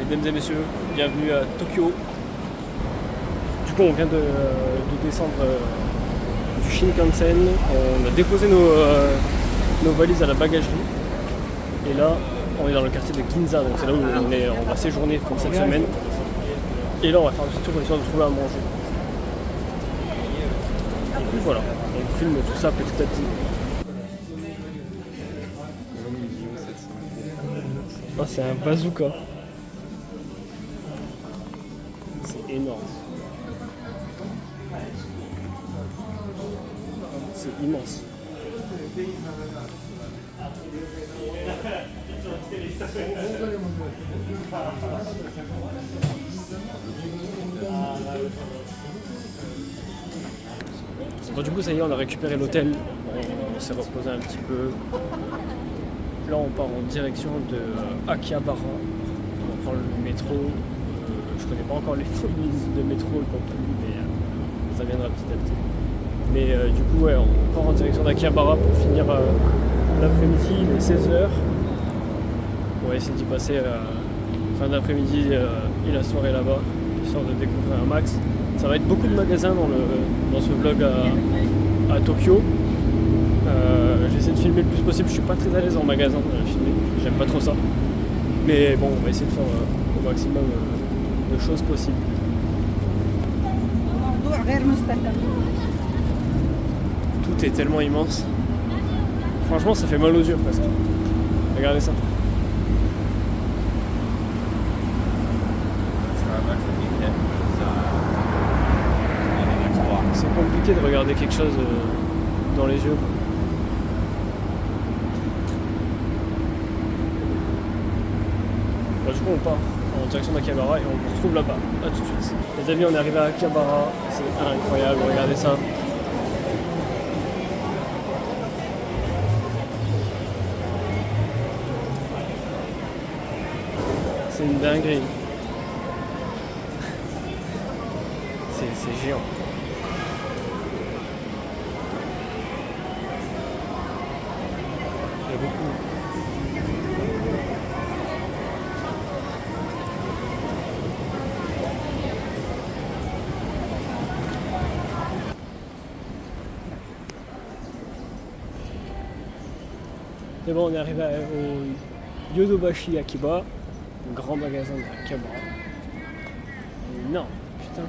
mesdames et messieurs, bienvenue à Tokyo. Du coup, on vient de descendre du Shinkansen. On a déposé nos valises à la bagagerie. Et là, on est dans le quartier de Ginza, donc c'est là où on va séjourner pour cette semaine. Et là, on va faire un petit tour pour essayer de trouver à manger. Et puis voilà, on filme tout ça petit à petit. Oh, c'est un bazooka. C'est énorme. C'est immense. Bon, du coup, ça y est, on a récupéré l'hôtel. On s'est reposé un petit peu. Là, on part en direction de Akihabara. On prend le métro. Je connais pas encore les lignes de métro et compagnie, mais ça viendra petit à petit. Mais du coup, ouais, on part en direction d'Akihabara pour finir l'après-midi, les 16h. On va essayer d'y passer fin d'après-midi et la soirée là-bas, histoire de découvrir un max. Ça va être beaucoup de magasins dans ce vlog à Tokyo. J'essaie de filmer le plus possible, je suis pas très à l'aise en magasin de filmer, j'aime pas trop ça. Mais bon, on va essayer de faire au maximum de choses possibles. Tout est tellement immense. Franchement, ça fait mal aux yeux presque. Regardez ça. C'est compliqué de regarder quelque chose dans les yeux. Du coup, on part en direction d'Akihabara et on se retrouve là-bas. A tout de suite. Les amis, on est arrivé à Akihabara. C'est incroyable, regardez ça. C'est une dinguerie. C'est géant. Il y a beaucoup. Et bon, on est arrivé au Yodobashi Akiba, un grand magasin de Akihabara. Énorme, putain.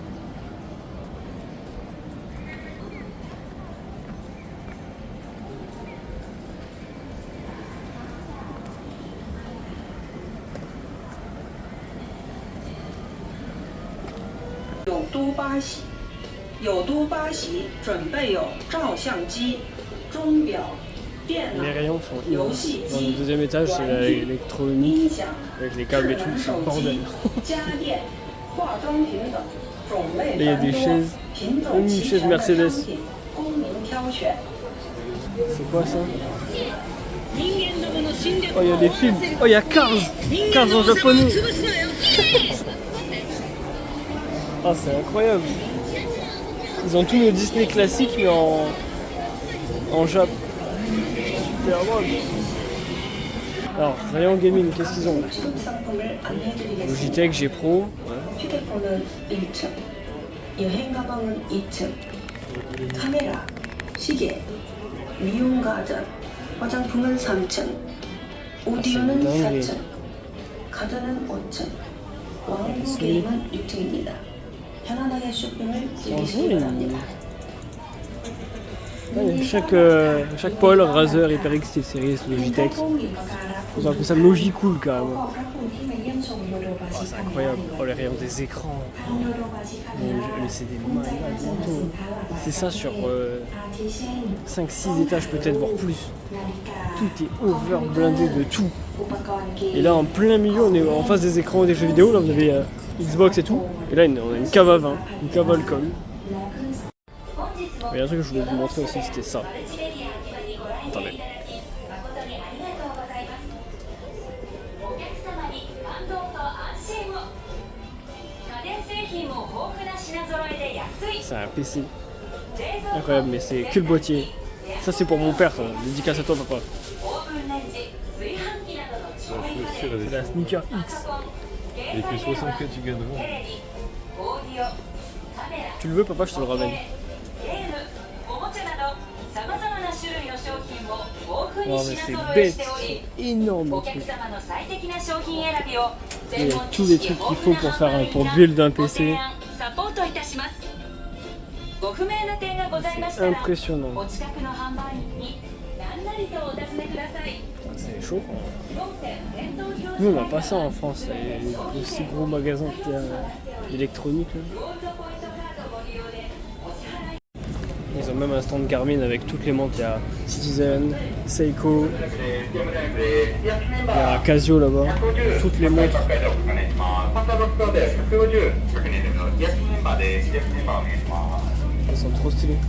Les rayons sont immenses. Dans le deuxième étage, c'est l'électronique, avec les câbles et tout, c'est un bordel. Là, il y a des chaises, une chaise Mercedes. C'est quoi ça? Oh, il y a des films. Oh, il y a Cars en japonais. Oh, c'est incroyable. Ils ont tous nos Disney classiques, mais en Jap. Super drôle. Alors, rayon gaming, qu'est-ce qu'ils ont? Logitech G Pro. Chaque pôle, Razer, HyperX, Steel Series, Logitech. Ils ont appelé ça Logicool carrément. Oh, c'est incroyable. Oh, les rayons des écrans. Mais c'est des malades mentaux. C'est ça sur 5-6 étages peut-être, voire plus. Tout est over blindé de tout. Et là en plein milieu, on est en face des écrans des jeux vidéo. Là vous avez Xbox et tout. Et là on a une cave à vin, une cave à alcool. Il y a un truc que je voulais vous montrer aussi, c'était ça. Attendez. C'est un PC. Incroyable, mais c'est que le boîtier. Ça c'est pour mon père, ça. Dédicace à toi papa. C'est la Sneaker X. Et que 60 que tu gagneras. Tu le veux, papa, je te le ramène. Oh, mais c'est bête, c'est énorme le truc. Il y a tous les trucs qu'il faut pour build un PC. C'est impressionnant. C'est chaud. Nous, on n'a pas ça en France. Il y a aussi gros magasins d'électronique. Ils ont même un stand Garmin avec toutes les montres. Il y a Citizen, Seiko, il y a Casio là-bas, toutes les montres. Elles sont trop stylées.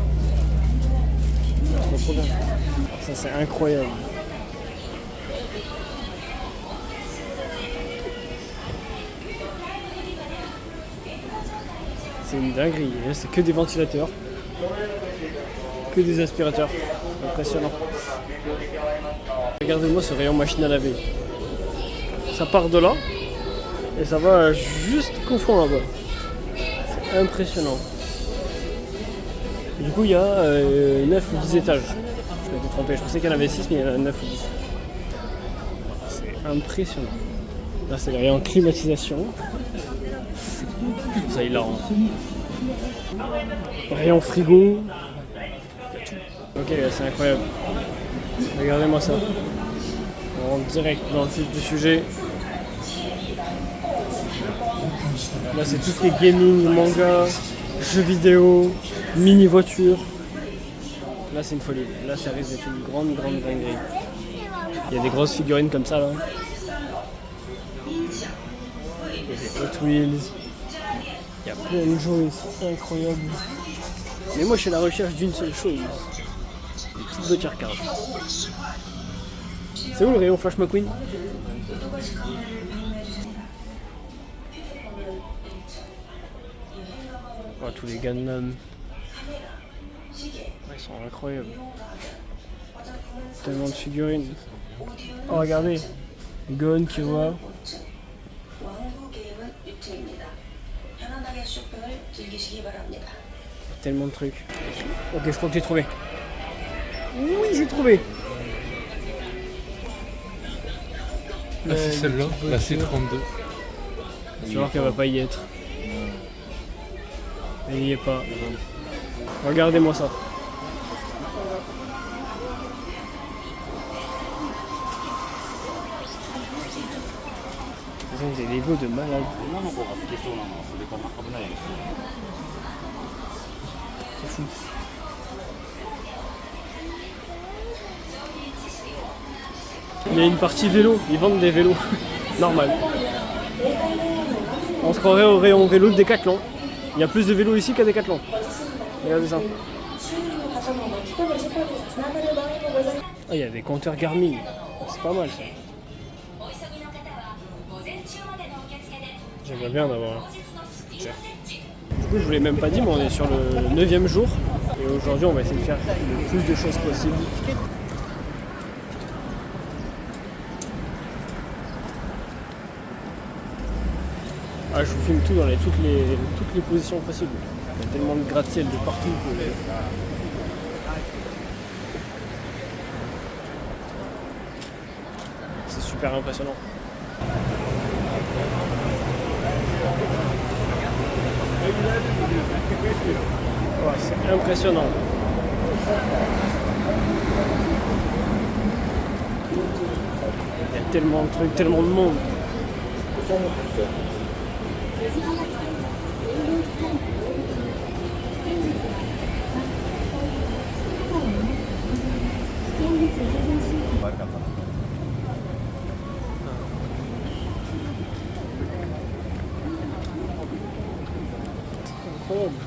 Trop bien. Ça c'est incroyable. C'est une dinguerie. C'est que des ventilateurs. Que des aspirateurs. C'est impressionnant. Regardez-moi ce rayon machine à laver. Ça part de là et ça va jusqu'au fond là-bas. C'est impressionnant. Et du coup il y a 9 ou 10 étages. Je m'étais trompé, je pensais qu'il y en avait 6 mais il y en a 9 ou 10. C'est impressionnant. Là c'est le rayon climatisation. Je trouve ça hilarant. Rayon frigo. Ok, c'est incroyable. Regardez-moi ça. On rentre direct dans le vif du sujet. Là, c'est tout ce qui est gaming, manga, jeux vidéo, mini voiture. Là, c'est une folie. Là, ça risque d'être une grande dinguerie. Il y a des grosses figurines comme ça là. Il y a des Hot Wheels. Il y a plein de choses incroyables. Mais moi, je suis à la recherche d'une seule chose. Une petite voiture car. C'est où le rayon Flash McQueen? Oh, tous les Gundam. Ils sont incroyables. Tellement de figurines. Oh, regardez. Gon qui voit. Tellement de trucs. Ok, je crois que j'ai trouvé. Oui, j'ai trouvé. Ah, c'est celle-là, la C32. Tu vas voir qu'elle va pas y être. Elle y est pas. Regardez-moi ça. Ils ont des Lego de malade. C'est fou. Il y a une partie vélo, ils vendent des vélos. Normal. On se croirait au rayon vélo de Decathlon. Il y a plus de vélos ici qu'à Decathlon. Regardez ça. Ah, il y a des compteurs Garmin. C'est pas mal ça. J'aimerais bien en avoir un. Du coup, je vous l'ai même pas dit, mais on est sur le 9e jour. Et aujourd'hui, on va essayer de faire le plus de choses possible. Ah, je vous filme tout dans toutes les positions possibles. Il y a tellement de gratte-ciel de partout que... C'est super impressionnant. Ouais, c'est impressionnant. Il y a tellement de trucs, tellement de monde. Incroyable.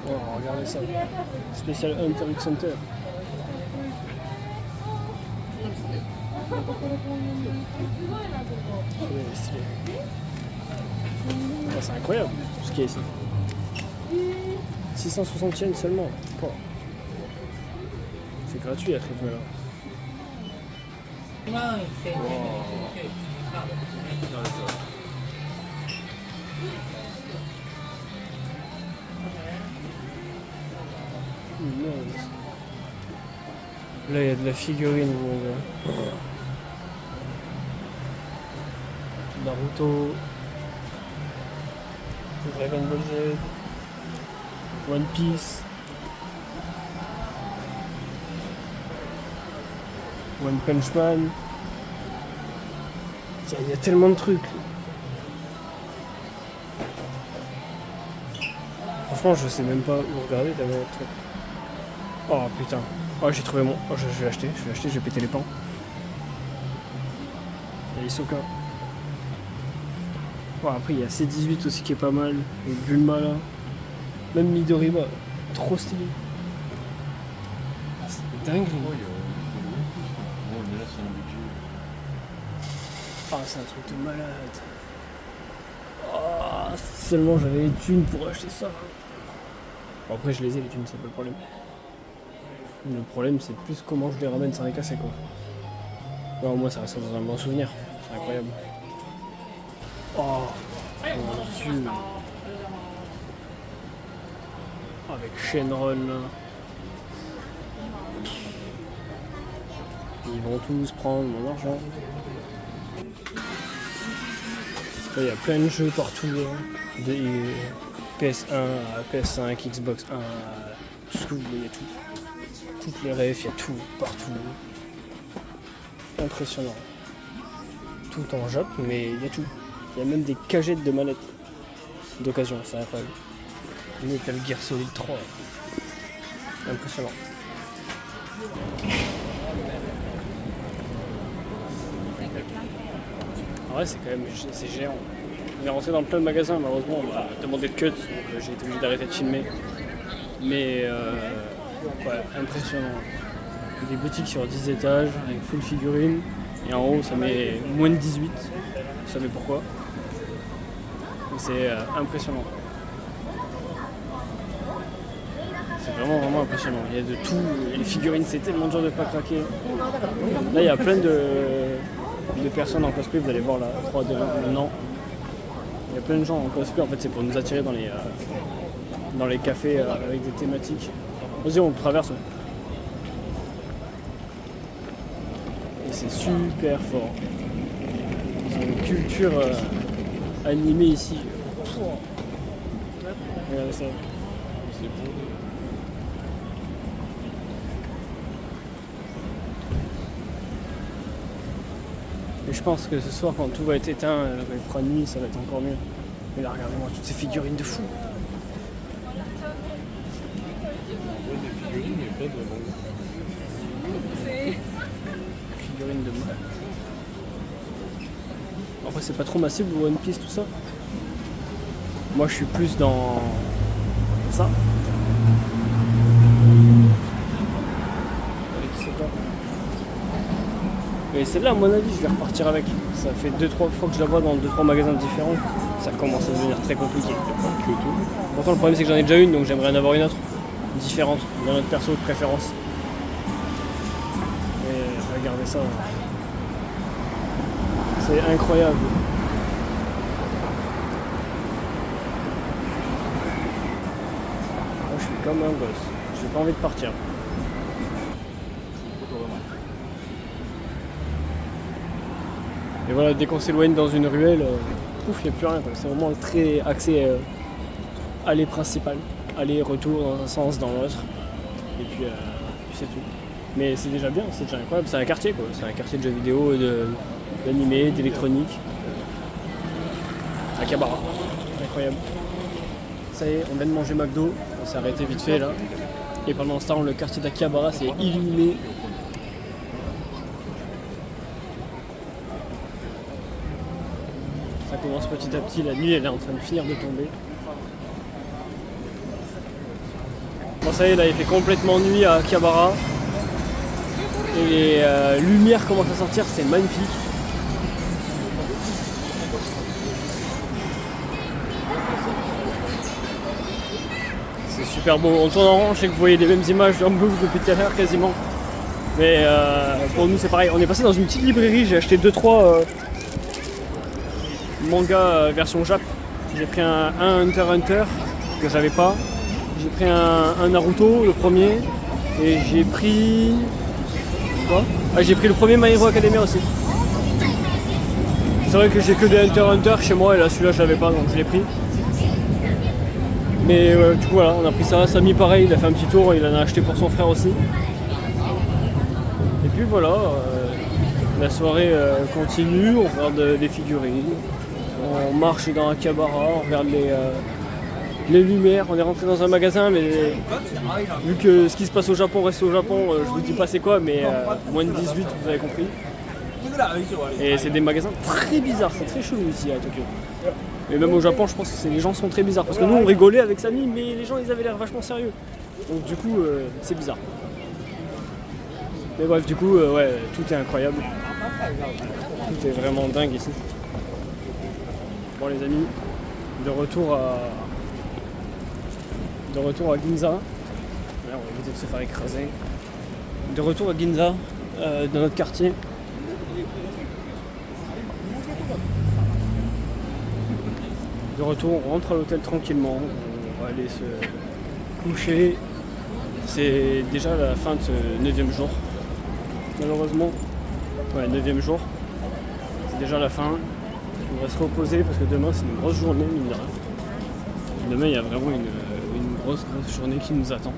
Oh, regardez ça. Spécial Hunter x Hunter. Oh, c'est incroyable ce qu'il y a ici. 660 yens seulement. Oh. C'est gratuit à ce rythme-là. Immense. Là, il y a de la figurine, mon gars. Naruto, Dragon Ball Z, One Piece, One Punch Man. Il y a tellement de trucs. Franchement, je sais même pas où regarder tellement de trucs. Oh putain. Oh, j'ai trouvé mon. Oh, je vais l'acheter, je vais péter les pans. Il y a Hisoka. Oh, après, il y a C18 aussi qui est pas mal. Et Bulma là. Même Midoriya. Trop stylé. C'est dingue. Ah, c'est un truc de malade. Oh, seulement j'avais les thunes pour acheter ça. Bon, après, je les ai les thunes, c'est pas le problème. Le problème, c'est plus comment je les ramène sans les casser, quoi. Ouais, au moins, ça reste dans un bon souvenir. C'est incroyable. Oh, mon Dieu. Avec Shenron, là. Ils vont tous prendre mon argent. Là, il y a plein de jeux partout. Hein. De PS1 à PS5, Xbox 1, tout ce que vous voulez, il y a tout. Toutes les refs, il y a tout, partout. Impressionnant. Tout en Jap, mais il y a tout. Il y a même des cagettes de manettes d'occasion, c'est incroyable. Metal Gear Solid 3. Impressionnant. En vrai, c'est quand même c'est géant. On est rentré dans plein de magasins, malheureusement, on m'a demandé de cut, donc j'ai été obligé d'arrêter de filmer. Mais ouais, impressionnant. Des boutiques sur 10 étages avec full figurines. Et en haut, ça met moins de 18. Vous savez pourquoi? C'est impressionnant. C'est vraiment impressionnant. Il y a de tout. Et les figurines, c'est tellement dur de ne pas craquer. Là, il y a plein de personnes en cosplay. Vous allez voir là, 3, 2, 1, non. Il y a plein de gens en cosplay. En fait, c'est pour nous attirer dans les cafés avec des thématiques. Vas-y, on traverse. Et c'est super fort. Ils ont une culture animée ici. Regardez ça. C'est beau. Et je pense que ce soir, quand tout va être éteint, quand il fera nuit, ça va être encore mieux. Mais là, regardez-moi toutes ces figurines de fou. Des figurines, mais pas de manga. Figurines de malade. Après, c'est pas trop ma cible, One Piece, tout ça. Moi, je suis plus dans ça. Et celle-là, à mon avis, je vais repartir avec. Ça fait 2-3 fois que je la vois dans 2-3 magasins différents. Ça commence à devenir très compliqué. Pourtant, le problème, c'est que j'en ai déjà une, donc j'aimerais en avoir une autre. Différente, dans notre perso de préférence. Et regardez ça. C'est incroyable. Moi, je suis comme un gosse. J'ai pas envie de partir. Et voilà, dès qu'on s'éloigne dans une ruelle, ouf, il n'y a plus rien. C'est vraiment très axé allée principale. Aller-retour dans un sens, dans l'autre. Et puis c'est tout. Mais c'est déjà bien, c'est déjà incroyable. C'est un quartier, quoi. C'est un quartier de jeux vidéo, d'animé, d'électronique. Akihabara. Incroyable. Ça y est, on vient de manger McDo. On s'est arrêté vite fait là. Et pendant ce temps, le quartier d'Akihabara s'est illuminé. Ça commence petit à petit, la nuit elle est en train de finir de tomber. Bon ça y est, là il fait complètement nuit à Akihabara. Et les lumières commencent à sortir, c'est magnifique. C'est super beau, on tourne en rond, je sais que vous voyez les mêmes images en boucle depuis tout à l'heure quasiment. Mais pour nous c'est pareil, on est passé dans une petite librairie, j'ai acheté 2-3 mangas version Jap. J'ai pris un Hunter x Hunter que j'avais pas. J'ai pris un Naruto, le premier. Et j'ai pris... Quoi ? Ah, j'ai pris le premier My Hero Academia aussi. C'est vrai que j'ai que des Hunter x Hunter chez moi et là celui-là je l'avais pas donc je l'ai pris. Mais du coup voilà, on a pris ça, Samy pareil, il a fait un petit tour, il en a acheté pour son frère aussi. Et puis voilà, la soirée continue, on regarde des figurines, on marche dans Akihabara, on regarde les lumières, on est rentré dans un magasin mais vu que ce qui se passe au Japon reste au Japon, je vous dis pas c'est quoi mais moins de 18 vous avez compris. Et c'est des magasins très bizarres, c'est très chelou ici à Tokyo. Et même au Japon je pense que les gens sont très bizarres parce que nous on rigolait avec Samy mais les gens ils avaient l'air vachement sérieux. Donc du coup c'est bizarre. Mais bref du coup ouais tout est incroyable. Tout est vraiment dingue ici. Bon les amis, de retour à Ginza. Là, on va éviter de se faire écraser. De retour à Ginza, dans notre quartier. De retour, on rentre à l'hôtel tranquillement. On va aller se coucher. C'est déjà la fin de ce 9e jour. Malheureusement. Ouais, 9e jour. C'est déjà la fin. On va se reposer parce que demain c'est une grosse journée, mine de rien. Demain il y a vraiment une grosse journée qui nous attend.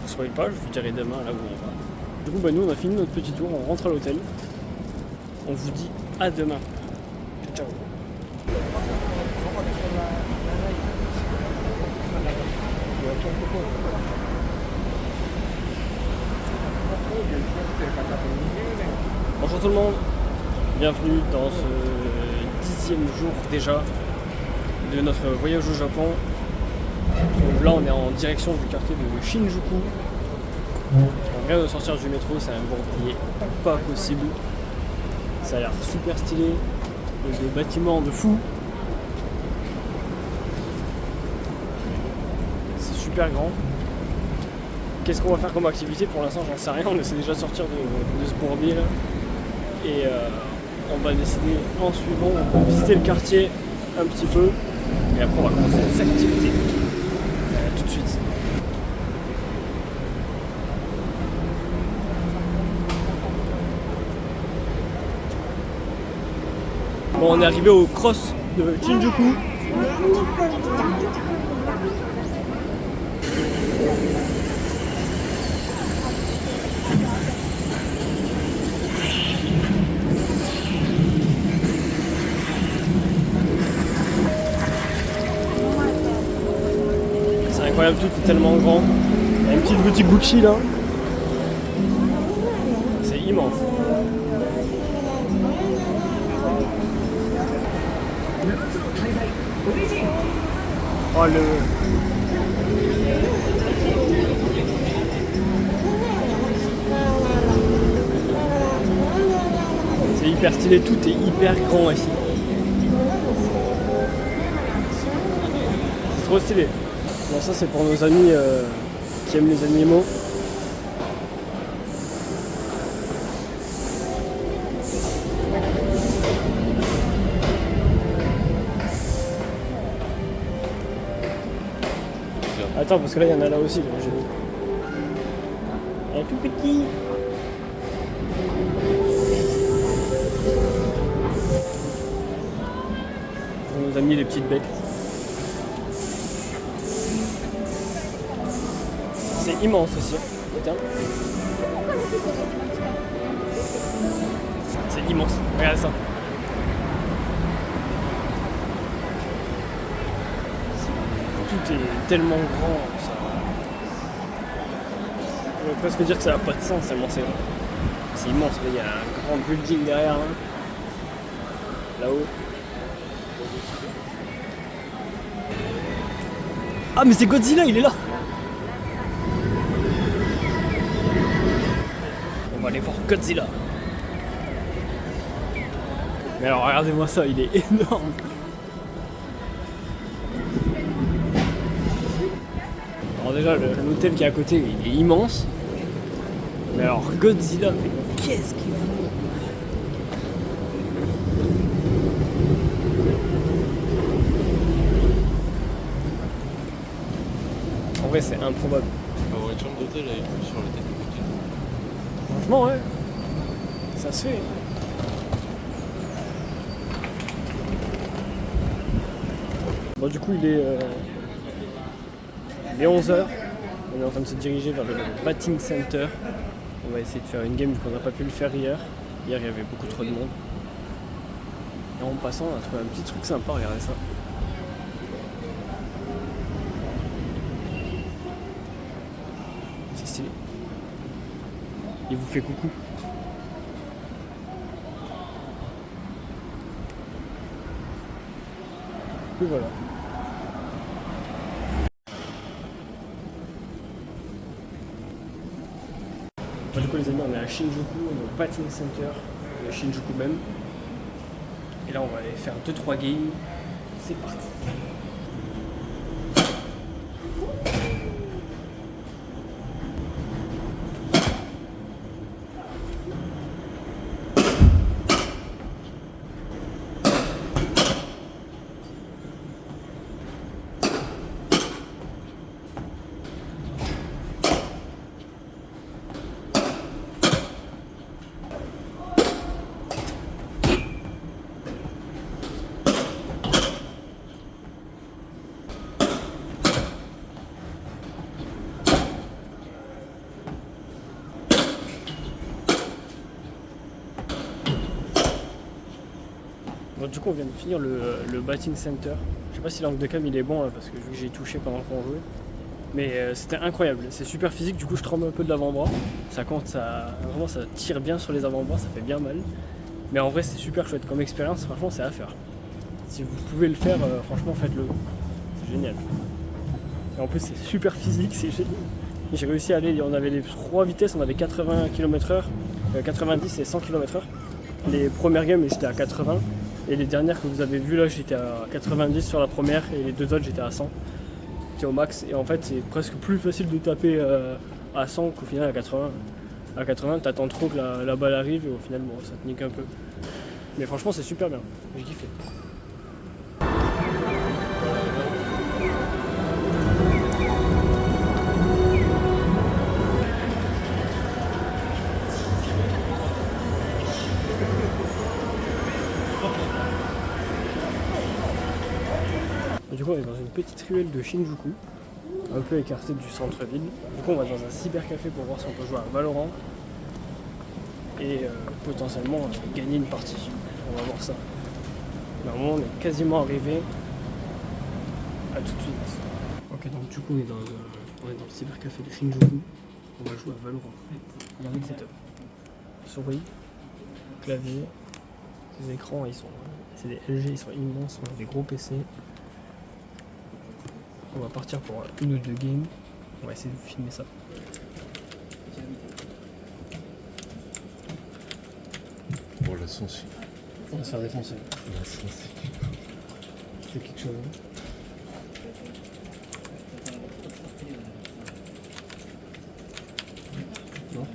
Ne soyez pas, je vous dirai demain là où on va. Du coup nous on a fini notre petit tour, on rentre à l'hôtel. On vous dit à demain. Ciao. Bonjour tout le monde, bienvenue dans ce 10e jour déjà de notre voyage au Japon. Donc là on est en direction du quartier de Shinjuku. On vient de sortir du métro, c'est un bourbier pas possible. Ça a l'air super stylé, il y a des bâtiments de fou. C'est super grand. Qu'est-ce qu'on va faire comme activité? Pour l'instant j'en sais rien, on essaie déjà de sortir de ce bourbier là. Et on va décider en suivant, on va visiter le quartier un petit peu. Et après on va commencer les activités. Tout de suite. Bon, on est arrivé au cross de Shinjuku. C'est incroyable, tout est tellement grand. Il y a une petite boutique Gucci là. C'est immense. Oh c'est hyper stylé, tout est hyper grand ici. C'est trop stylé. Bon, ça c'est pour nos amis qui aiment les animaux. Attends, parce que là il y en a là aussi, là, j'ai vu. Un tout petit. On nous a mis les petites bêtes. C'est immense aussi. Putain. C'est immense. Regarde ça. Tout est tellement grand. Ça... On va presque dire que ça n'a pas de sens tellement c'est grand. C'est immense. Il y a un grand building derrière. Hein. Là-haut. Ah mais c'est Godzilla, il est là. On va aller voir Godzilla. Mais alors regardez-moi ça, il est énorme. Alors déjà l'hôtel qui est à côté il est immense. Mais alors Godzilla, mais qu'est-ce qu'il fout? En vrai c'est improbable. On va avoir une chambre d'hôtel avec vue sur la tête de Godzilla. Franchement ouais. Ça se fait. Bon du coup il est 11h. On est en train de se diriger vers le Batting Center. On va essayer de faire une game vu qu'on n'a pas pu le faire hier. Hier il y avait beaucoup trop de monde. Et en passant on a trouvé un petit truc sympa, regardez ça. C'est stylé. Il vous fait coucou. Et voilà. Du coup les amis on est à Shinjuku, on est au Batting Center de Shinjuku même. Et là on va aller faire 2-3 games. C'est parti. Bon, du coup on vient de finir le Batting Center. Je sais pas si l'angle de cam il est bon là, parce que vu que j'ai touché pendant qu'on jouait. Mais c'était incroyable, c'est super physique, du coup je tremble un peu de l'avant-bras. Ça compte, vraiment ça tire bien sur les avant-bras, ça fait bien mal. Mais en vrai c'est super chouette comme expérience, franchement c'est à faire. Si vous pouvez le faire, franchement faites-le. C'est génial. Et en plus c'est super physique, c'est génial. J'ai réussi à aller, on avait les 3 vitesses, on avait 80 km/h, 90 et 100 km/h. Les premières games j'étais à 80. Et les dernières que vous avez vues là, j'étais à 90 sur la première et les deux autres j'étais à 100. J'étais au max et en fait c'est presque plus facile de taper à 100 qu'au final à 80. À 80 t'attends trop que la balle arrive et au final bon, ça te nique un peu. Mais franchement c'est super bien, j'ai kiffé. Du coup on est dans une petite ruelle de Shinjuku, un peu écartée du centre-ville. Du coup on va dans un cybercafé pour voir si on peut jouer à Valorant et potentiellement gagner une partie. On va voir ça. Normalement on est quasiment arrivé. À tout de suite. Ok donc du coup on est dans le cybercafé de Shinjuku. On va jouer à Valorant. Regardez le setup. Souris, clavier, les écrans c'est des LG, ils sont immenses, on a des gros PC. On va partir pour une ou deux games. On va essayer de filmer ça. Pour la sensi. On va se faire défoncer. La sensi. C'est quelque chose. Non.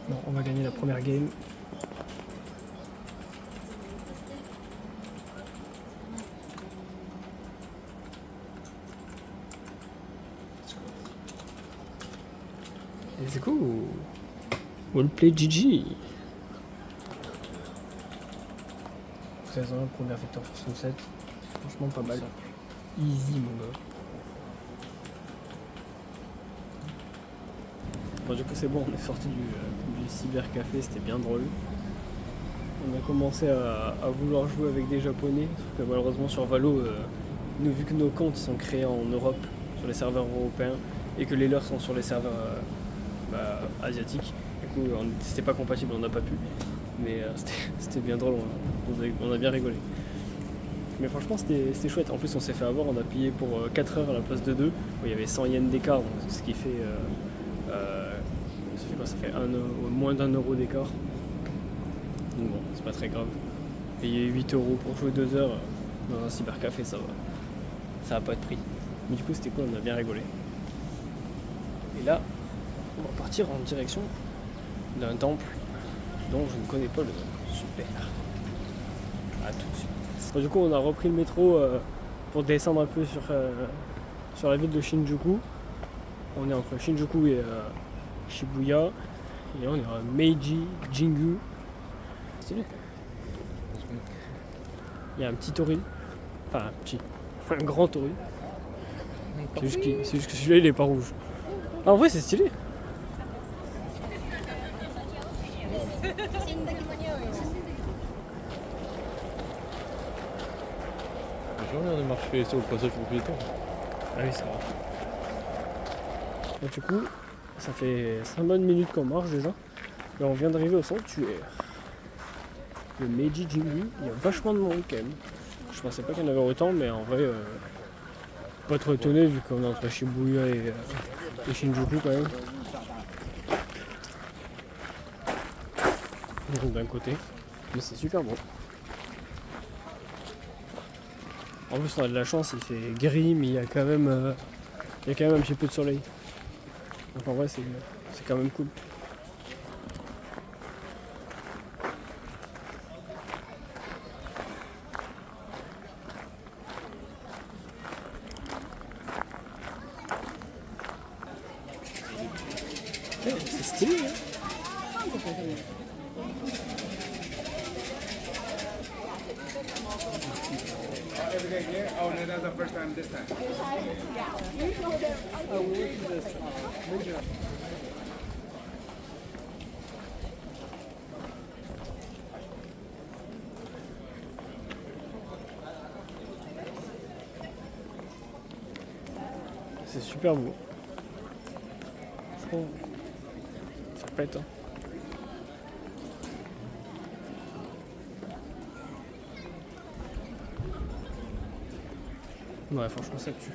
Bon, on va gagner la première game. Et c'est cool. We'll play GG. 16 ans, premier vecteur 67. Franchement pas mal. Easy mon gars. Bon, du coup c'est bon, on est sorti du cybercafé, c'était bien drôle. On a commencé à vouloir jouer avec des japonais, sauf que malheureusement sur Valo, nous vu que nos comptes sont créés en Europe, sur les serveurs européens, et que les leurs sont sur les serveurs asiatiques, du coup c'était pas compatible, on n'a pas pu. Mais c'était bien drôle, on a bien rigolé. Mais franchement c'était chouette, en plus on s'est fait avoir, on a payé pour 4 heures à la place de 2, il y avait 100 yens d'écart, ce qui fait... ça fait quoi? Ça fait moins d'1 € d'écart. Donc bon, c'est pas très grave. Payer 8 € pour jouer 2 heures dans un cybercafé, ça va pas être pris. Mais du coup c'était cool, on a bien rigolé. Et là, on va partir en direction d'un temple dont je ne connais pas le nom. Super. À tout de suite. Bon, du coup on a repris le métro pour descendre un peu sur la ville de Shinjuku. On est entre Shinjuku et Shibuya. Et là on est à Meiji Jingu. Stylé. Il y a un petit tori. Enfin un grand tori. C'est juste que celui-là il est pas rouge. Ah, en vrai c'est stylé. J'ai rien de marcher sur le passage pour piétons. Ah oui, c'est vrai. Et du coup, ça fait 5 bonnes minutes qu'on marche déjà. Et on vient d'arriver au sanctuaire. Le Meiji Jingu, il y a vachement de monde quand même. Je pensais pas qu'il y en avait autant, mais en vrai, pas trop étonné vu qu'on est entre Shibuya et Shinjuku quand même. Donc d'un côté, mais c'est super bon. En plus, on a de la chance, il fait gris, mais il y a quand même un petit peu de soleil. Donc en vrai, c'est quand même cool. C'est stylé, hein? Oh, no, that's the first time this time. C'est super beau. Franchement, ça pète, hein. Ouais, franchement, ça tue.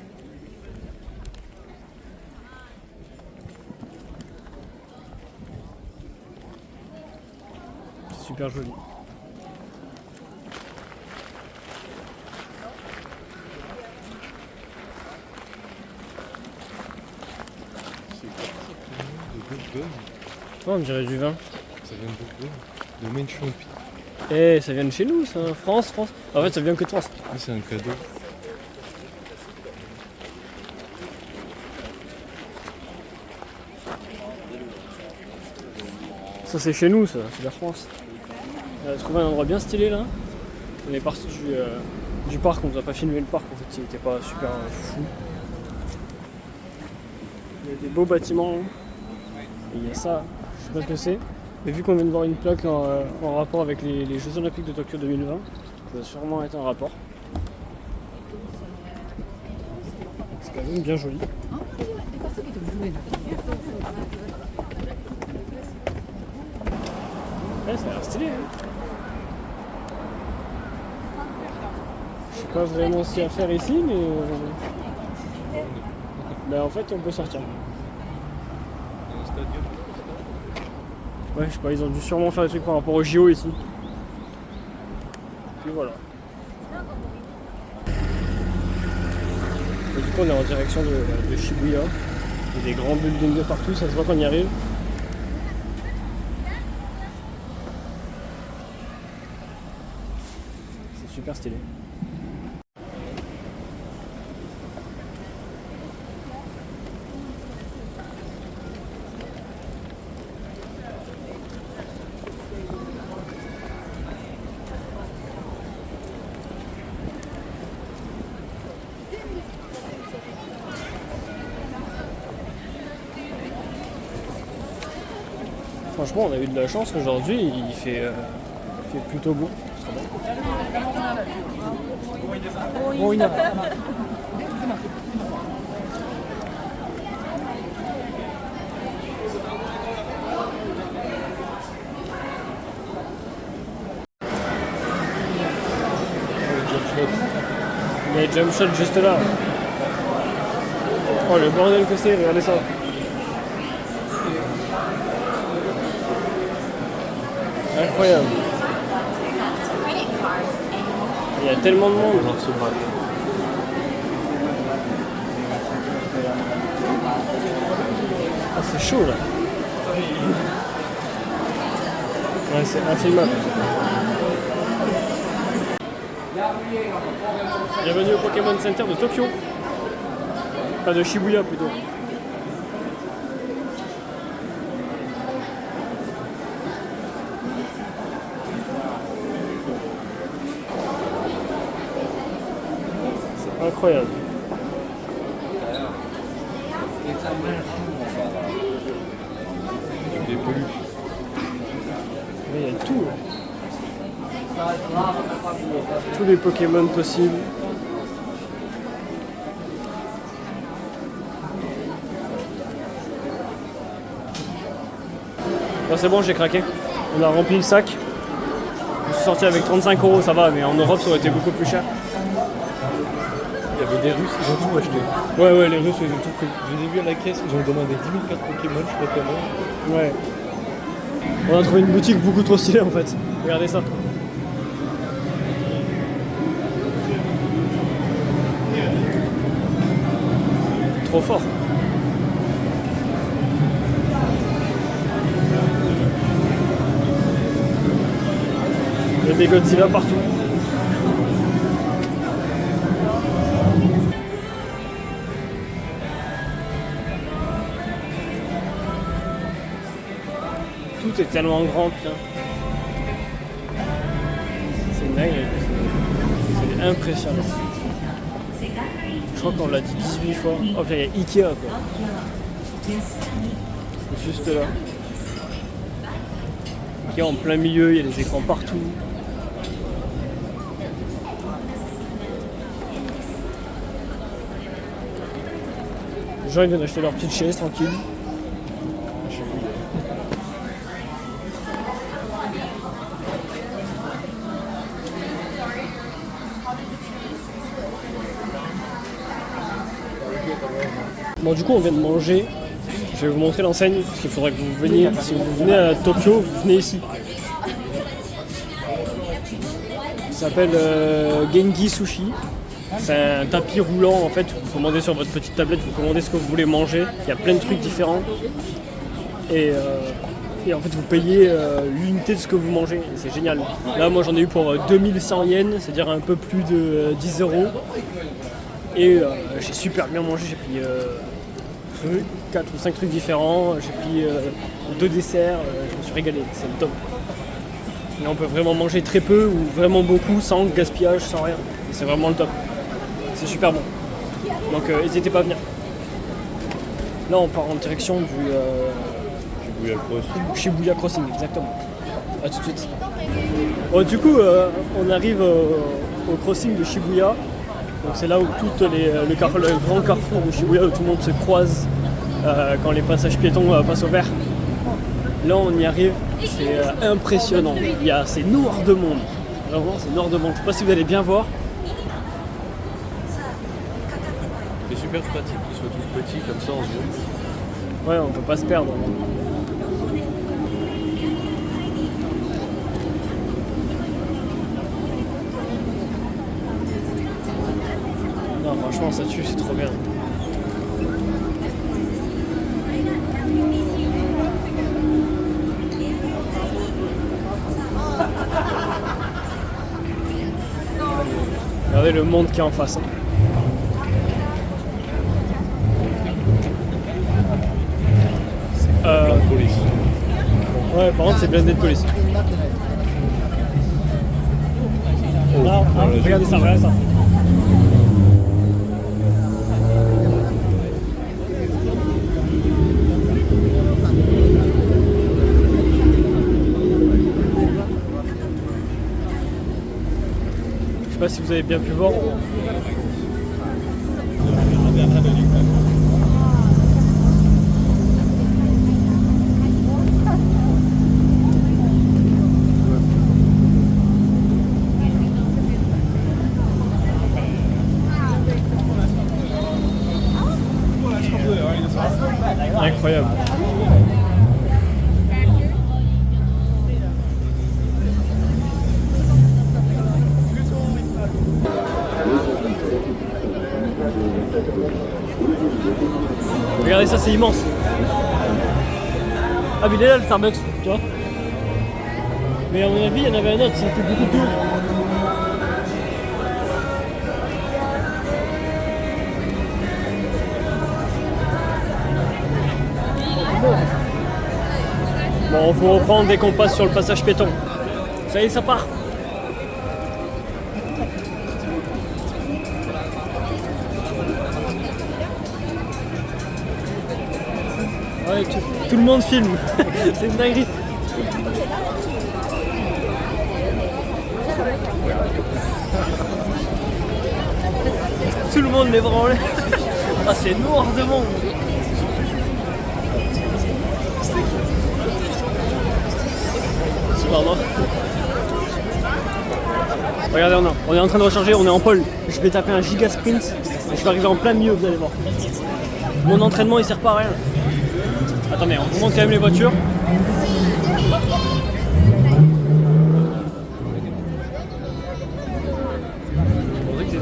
C'est super joli. De Oh, on dirait du vin. Ça vient de Maine Champi. Eh, ça vient de chez nous, ça. France. En fait, ça vient que de France. Ah, c'est un cadeau. Ça, c'est chez nous, ça. C'est la France. On a trouvé un endroit bien stylé là. On est parti du parc. On nous a pas filmé le parc. En fait, il était pas super fou. Il y a des beaux bâtiments. Et il y a ça. Je sais pas ce que c'est. Mais vu qu'on vient de voir une plaque en rapport avec les Jeux Olympiques de Tokyo 2020, ça va sûrement être un rapport. C'est quand même bien joli. Ouais, ça a l'air stylé, hein. Je sais pas vraiment ce qu'il y a à faire ici, mais en fait on peut sortir. Un stadium. Ouais, je sais pas, ils ont dû sûrement faire des trucs par rapport au JO ici. Puis voilà. Et du coup on est en direction de Shibuya. Il y a des grands buildings de partout, ça se voit qu'on y arrive. C'est super stylé. Franchement, on a eu de la chance aujourd'hui, il fait plutôt beau. Il y a un jump shot juste là. Oh le bordel que c'est, regardez ça. Incroyable. Il y a tellement de monde. Ah, c'est chaud là. Ouais, c'est infilmable. Bienvenue au Pokémon Center de Tokyo. Enfin de Shibuya plutôt. C'est incroyable. Des peluches. Mais il y a tout. Tous les Pokémon possibles. Bon, c'est bon, j'ai craqué. On a rempli le sac. Je suis sorti avec 35 €, ça va, mais en Europe ça aurait été beaucoup plus cher. Il y avait des Russes, ils ont tout acheté. Ouais, les Russes ils ont tout pris. Je les ai vus à la caisse, ils ont demandé 10 000 cartes Pokémon, je sais pas comment. Ouais. On a trouvé une boutique beaucoup trop stylée en fait. Regardez ça. Trop fort. Il y a des Godzilla partout. Tout est tellement grand, putain. C'est dingue, c'est impressionnant. Je crois qu'on l'a dit 18 fois. Oh putain, il y a Ikea quoi. Juste là. Ikea en plein milieu, il y a des écrans partout. Les gens ils viennent acheter leur petite chaise tranquille. Bon du coup on vient de manger, je vais vous montrer l'enseigne parce qu'il faudrait que vous veniez, si vous venez à Tokyo, vous venez ici. Ça s'appelle Genki Sushi, c'est un tapis roulant en fait, vous commandez sur votre petite tablette, vous commandez ce que vous voulez manger, il y a plein de trucs différents et en fait vous payez l'unité de ce que vous mangez, et c'est génial. Là moi j'en ai eu pour 2100 yens, c'est-à-dire un peu plus de 10 €. Et j'ai super bien mangé, j'ai pris 4 ou 5 trucs différents, j'ai pris 2 desserts, je me suis régalé, c'est le top. Et on peut vraiment manger très peu ou vraiment beaucoup sans gaspillage, sans rien. Et c'est vraiment le top. C'est super bon. Donc n'hésitez pas à venir. Là on part en direction du Shibuya Crossing, exactement. A tout de suite. Bon, du coup on arrive au crossing de Shibuya. Donc c'est là où le grand carrefour de Shibuya où tout le monde se croise quand les passages piétons passent au vert. Là on y arrive, c'est impressionnant. C'est noir de monde. Vraiment c'est noir de monde. Je sais pas si vous allez bien voir. C'est super pratique qu'ils soient tous petits comme ça en zoom. Ouais, on peut pas se perdre. Non, franchement, ça tue, c'est trop bien. Regardez le monde qui est en face. Hein. Police. Ouais, par contre, c'est blindé de police. Regardez ça, regardez ça. pas si vous avez bien pu voir. Incroyable. Regardez ça, c'est immense. Ah mais il est là le Starbucks, tu vois. Mais à mon avis, il y en avait un autre, c'était beaucoup plus haut. Bon, faut reprendre dès qu'on passe sur le passage piéton. Ça y est, ça part. Ouais, tout le monde filme. C'est une dinguerie. Tout le monde les bras en l'air. Ah, c'est noir de monde. Pardon. Regardez, on est en train de recharger, on est en pole. Je vais taper un giga sprint et je vais arriver en plein milieu, vous allez voir. Mon entraînement il sert pas à rien. Attendez, on vous montre quand même les voitures.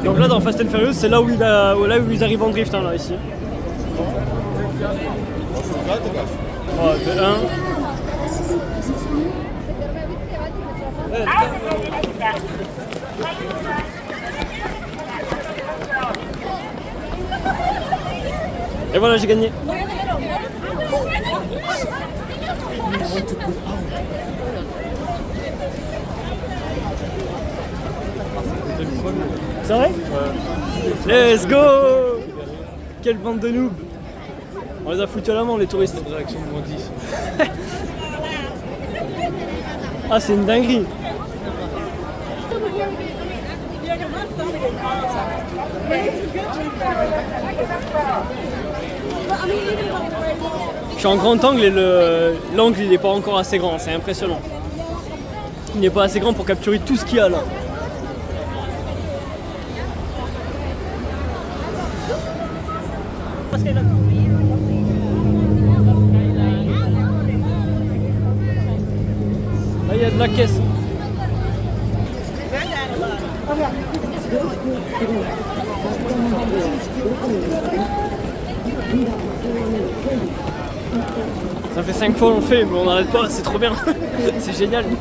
Donc là dans Fast and Furious, c'est là où ils arrivent en drift, hein, là ici. 3, 2, 1. Et voilà, j'ai gagné. C'est vrai? Ouais. Let's go! Quelle bande de noobs! On les a foutus à la main, les touristes. Une réaction de moins 10. Ah, c'est une dinguerie. Je suis en grand angle et l'angle il n'est pas encore assez grand, c'est impressionnant. Il n'est pas assez grand pour capturer tout ce qu'il y a là. Là il y a de la caisse. Ça fait 5 fois on le fait, mais on n'arrête pas, c'est trop bien. C'est génial. Donc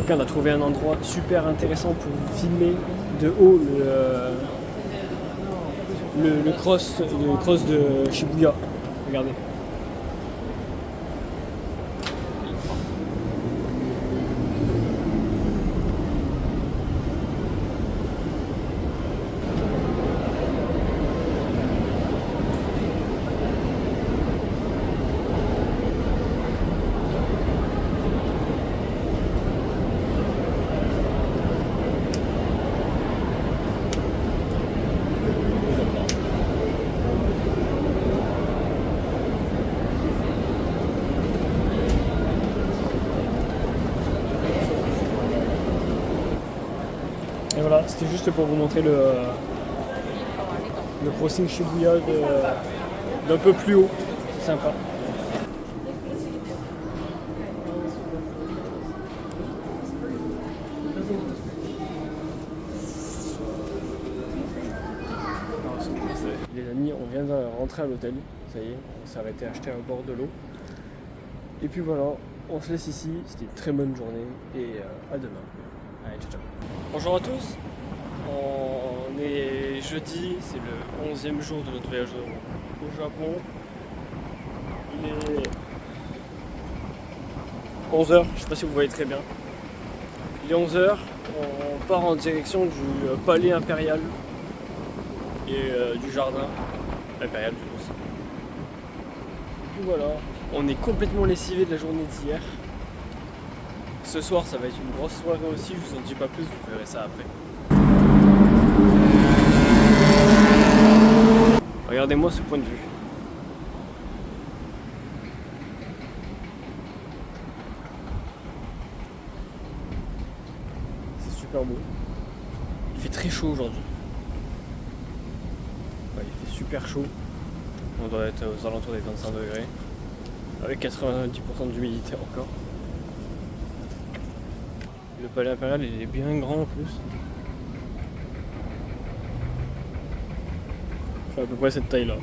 on a trouvé un endroit super intéressant pour filmer de haut le cross de Shibuya. Regardez. Et voilà, c'était juste pour vous montrer le crossing Shibuya d'un peu plus haut. C'est sympa. Les amis, on vient de rentrer à l'hôtel. Ça y est, on s'est arrêté acheter un bord de l'eau. Et puis voilà, on se laisse ici. C'était une très bonne journée et à demain. Allez, ciao ciao. Bonjour à tous, on est jeudi, c'est le 11e jour de notre voyage au Japon. Il est 11h, je sais pas si vous voyez très bien. Il est 11h, on part en direction du palais impérial et du jardin impérial du coup. Et puis voilà. On est complètement lessivé de la journée d'hier. Ce soir, ça va être une grosse soirée aussi. Je vous en dis pas plus, vous verrez ça après. Regardez-moi ce point de vue. C'est super beau. Il fait très chaud aujourd'hui. Ouais, il fait super chaud. On doit être aux alentours des 25 degrés. Avec 90% d'humidité encore. Le palais impérial il est bien grand en plus. Il fait à peu près cette taille là.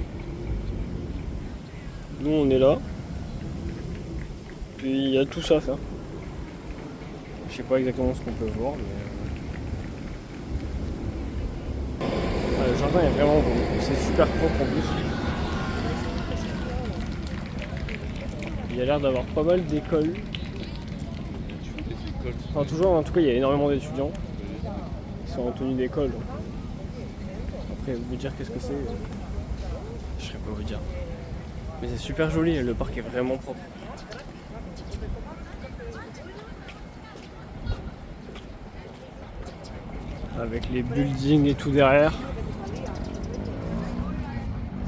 Nous on est là. Puis il y a tout ça à faire. Je sais pas exactement ce qu'on peut voir mais... le jardin est vraiment beau. C'est super propre en plus. Il y a l'air d'avoir pas mal d'écoles. Enfin toujours, en tout cas il y a énormément d'étudiants qui sont en tenue d'école. Après vous dire qu'est-ce que c'est, je saurais pas vous dire. Mais c'est super joli, le parc est vraiment propre. Avec les buildings et tout derrière.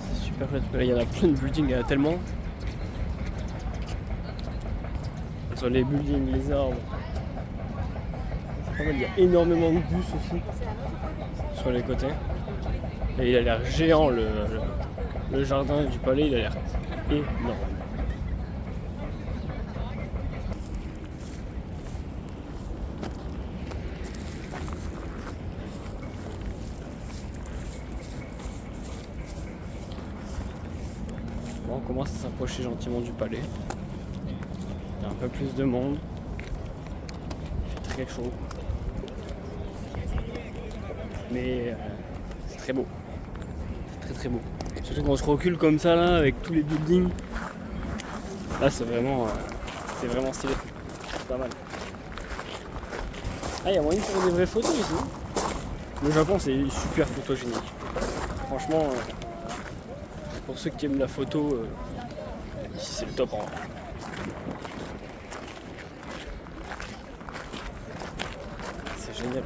C'est super chouette. Là il y en a plein de buildings, il y en a tellement. Sur les buildings, les arbres. Il y a énormément de bus aussi sur les côtés. Et il a l'air géant le jardin du palais, il a l'air énorme. Bon, on commence à s'approcher gentiment du palais. Il y a un peu plus de monde. Il fait très chaud. Mais c'est très beau. C'est très beau. Surtout quand on se recule comme ça là avec tous les buildings. Là c'est vraiment stylé. C'est pas mal. Ah il y a moyen de faire des vraies photos ici. Le Japon c'est super photogénique. Franchement pour ceux qui aiment la photo ici c'est le top en vrai. C'est génial.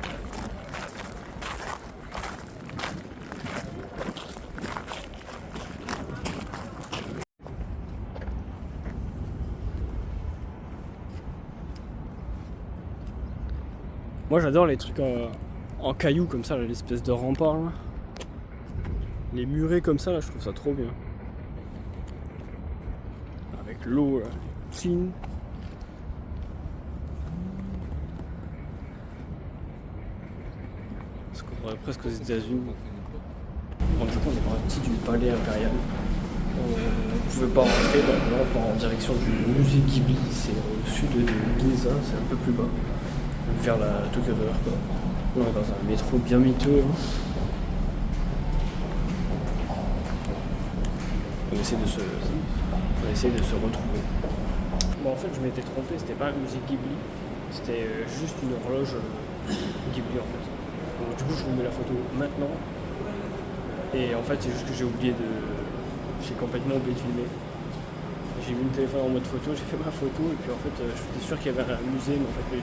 Moi j'adore les trucs en cailloux comme ça, l'espèce de rempart là. Les murets comme ça là, je trouve ça trop bien. Avec l'eau clean. Parce qu'on pourrait presque aux États-Unis. Bon, du coup on est parti du palais impérial. On pouvait pas rentrer, donc là on part en direction du musée Ghibli, c'est au sud de Ginza, c'est un peu plus bas. Vers la Tokyo Tower quoi. On est dans un métro bien miteux. On essaie de se retrouver. Bon en fait je m'étais trompé, c'était pas un musée Ghibli, c'était juste une horloge Ghibli en fait. Donc du coup je vous mets la photo maintenant. Et en fait c'est juste que j'ai complètement oublié de filmer. J'ai mis le téléphone en mode photo, j'ai fait ma photo et puis en fait j'étais sûr qu'il y avait un musée mais en fait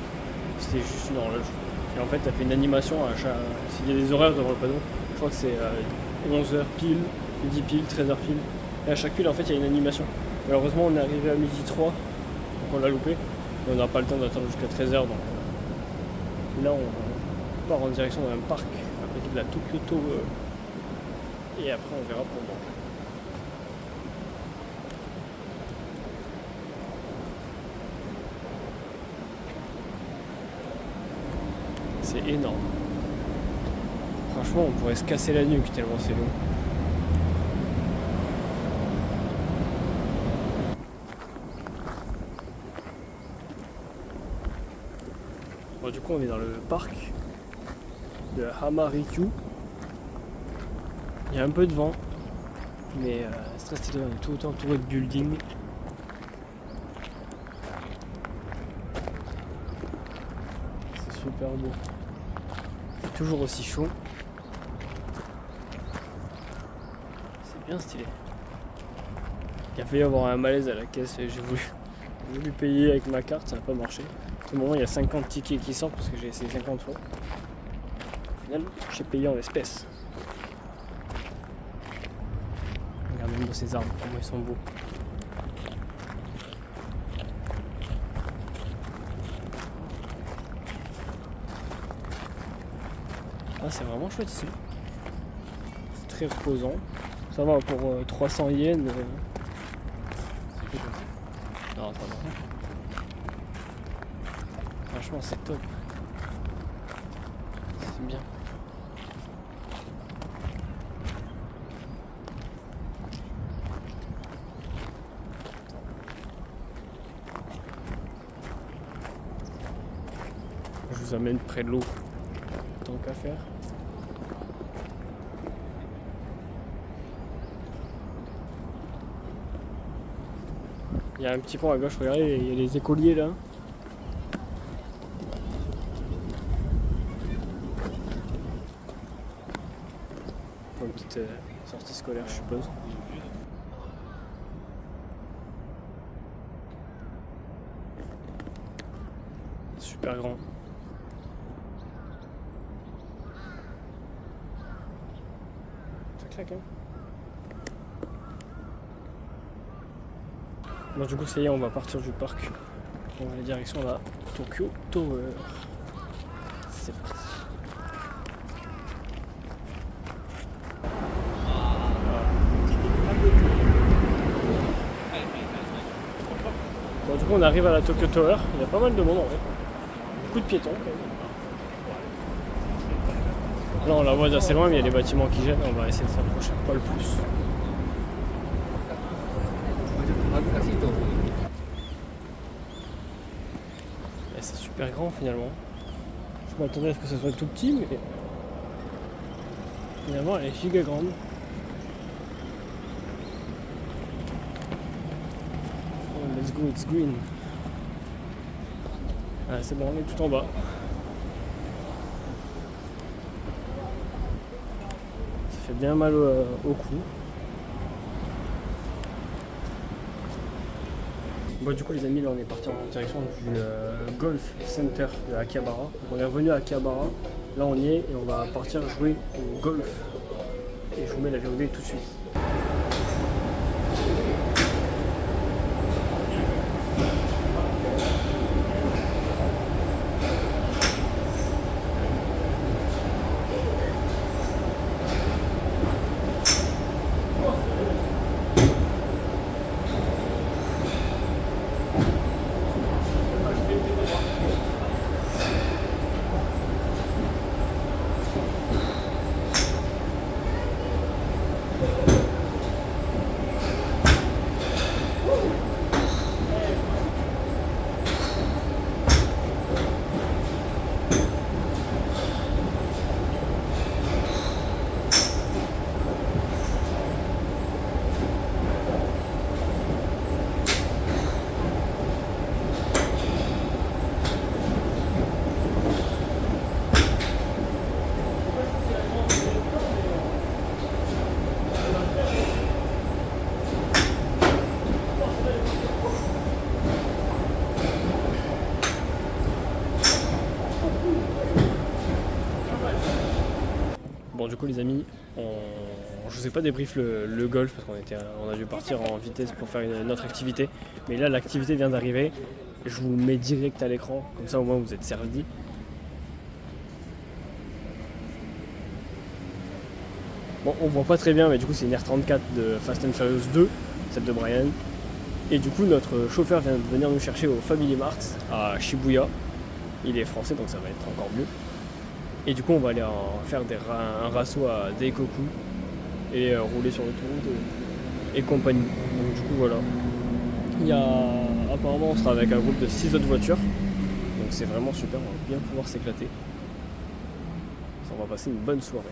c'était juste une horloge. Et en fait t'as fait une animation à chaque... S'il y a des horaires devant le panneau, je crois que c'est 11h pile, midi pile, 13h pile. Et à chaque pile en fait il y a une animation. Malheureusement on est arrivé à midi 3, donc on l'a loupé. Et on n'a pas le temps d'attendre jusqu'à 13h donc là on part en direction d'un parc à côté de la Tokyo Tower. Et après on verra pour moi. C'est énorme. Franchement on pourrait se casser la nuque tellement c'est long. Bon, du coup on est dans le parc de Hamarikyu. Il y a un peu de vent, mais c'est très stylé, on est tout entouré de buildings. C'est super beau. C'est toujours aussi chaud. C'est bien stylé. Il a failli y avoir un malaise à la caisse et j'ai voulu payer avec ma carte, ça n'a pas marché. À ce moment il y a 50 tickets qui sortent parce que j'ai essayé 50 fois. Au final j'ai payé en espèces. Regardez-moi ces arbres, comment ils sont beaux. Ah, c'est vraiment chouette ici. C'est très reposant. Ça va pour 300 yens. Non, ça va. Franchement, c'est top. C'est bien. Je vous amène près de l'eau. Tant qu'à faire. Il y a un petit pont à gauche, regardez, il y a les écoliers là. Pour une petite sortie scolaire, je suppose. Super grand. Ça claque, hein. Bon, du coup, ça y est, on va partir du parc. On va aller direction la Tokyo Tower. C'est parti. Bon, du coup, on arrive à la Tokyo Tower. Il y a pas mal de monde en fait. Beaucoup de piétons quand même. Là, on la voit d'assez loin, mais il y a des bâtiments qui gênent. On va essayer de s'approcher pas le plus. Et c'est super grand finalement. Je m'attendais à ce que ça soit tout petit, mais finalement elle est giga grande. Oh, let's go, it's green. Ah, c'est bon, on est tout en bas. Ça fait bien mal au cou. Bon, du coup les amis, là on est parti en direction du Golf Center de Akihabara. Donc, on est revenu à Akihabara, là on y est et on va partir jouer au golf. Et je vous mets la VOD tout de suite. Bon, du coup les amis, je vous ai pas débrief le golf parce qu'on a dû partir en vitesse pour faire une autre activité. Mais là l'activité vient d'arriver, je vous mets direct à l'écran, comme ça au moins vous êtes servi. Bon, on voit pas très bien, mais du coup c'est une R34 de Fast and Furious 2, celle de Brian. Et du coup notre chauffeur vient de venir nous chercher au Family Mart à Shibuya. Il est français donc ça va être encore mieux. Et du coup on va aller faire un rasso à Daikoku et rouler sur l'autoroute et compagnie. Donc du coup voilà. Apparemment on sera avec un groupe de 6 autres voitures. Donc c'est vraiment super, on va bien pouvoir s'éclater. On va passer une bonne soirée.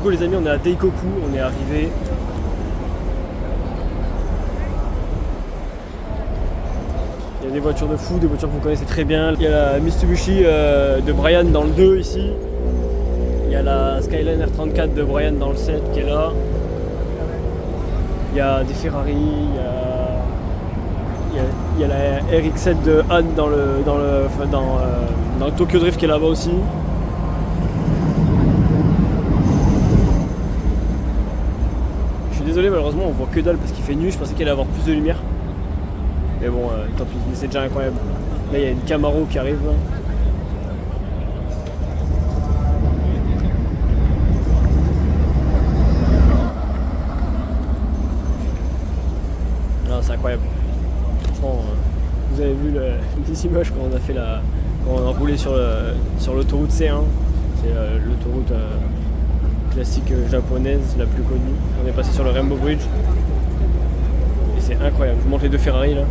coup les amis, on est à Daikoku, on est arrivé. Il y a des voitures de fou, des voitures que vous connaissez très bien. Il y a la Mitsubishi de Brian dans le 2 ici. Il y a la Skyline R34 de Brian dans le 7 qui est là. Il y a des Ferrari, il y a la RX7 de Han dans le Tokyo Drift qui est là-bas aussi. Je suis désolé, malheureusement on voit que dalle parce qu'il fait nuit, je pensais qu'il allait avoir plus de lumière. Mais bon, tant pis, mais c'est déjà incroyable. Là il y a une Camaro qui arrive là. C'est incroyable. Franchement, vous avez vu les images quand on a fait quand on a roulé sur l'autoroute C1. C'est l'autoroute classique japonaise la plus connue. On est passé sur le Rainbow Bridge. Et c'est incroyable. Je vous montre les deux Ferrari là.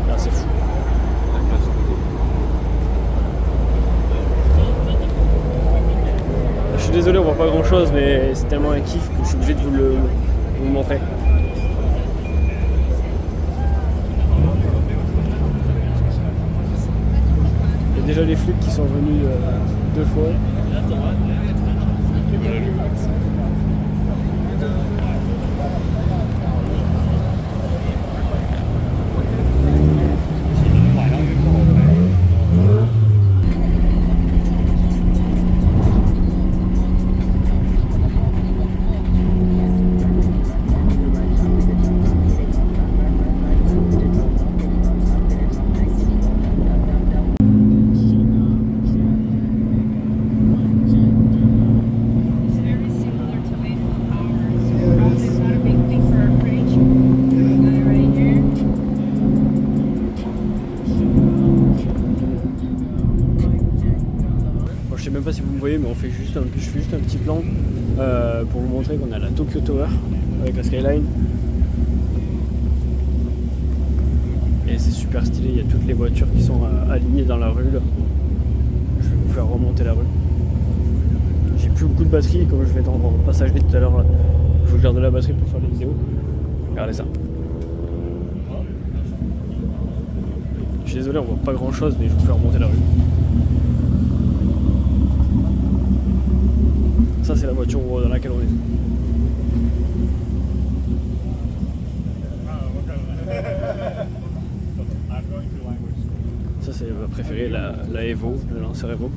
Là c'est fou. Je suis désolé, on voit pas grand chose, mais c'est tellement un kiff que je suis obligé de vous le montrer. Il y a déjà les flics qui sont venus 2 fois. Je sais même pas si vous me voyez, mais je fais juste un petit plan pour vous montrer qu'on a la Tokyo Tower avec la Skyline. Et c'est super stylé, il y a toutes les voitures qui sont alignées dans la rue là. Je vais vous faire remonter la rue. J'ai plus beaucoup de batterie, comme je vais être en passage vite tout à l'heure, il faut que je garde la batterie pour faire les vidéos. Regardez ça. Je suis désolé, on voit pas grand chose, mais je vais vous faire remonter la rue. Ça c'est la voiture dans laquelle on est. Ça c'est ma préférée, la Evo, le lanceur Evo.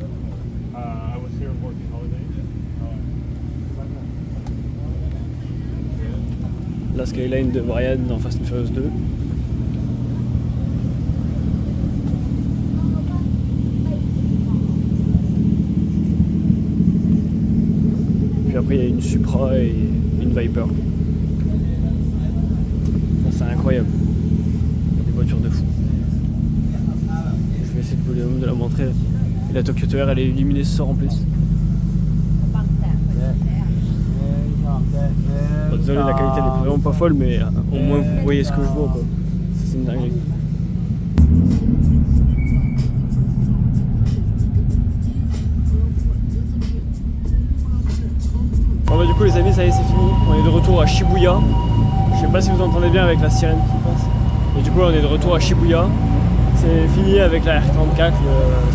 La Skyline de Brian dans Fast and Furious 2. Puis après il y a une Supra et une Viper. Ça c'est incroyable. Des voitures de fou. Je vais essayer de la montrer. Et la Tokyo Tower elle est illuminée ce soir en plus. Bon, désolé, la qualité elle est vraiment pas folle, mais au moins vous voyez ce que je vois quoi. C'est une dinguerie. Bon bah du coup les amis, ça y est, c'est fini. On est de retour à Shibuya. Je sais pas si vous entendez bien avec la sirène qui passe. Et du coup on est de retour à Shibuya. C'est fini avec la R34,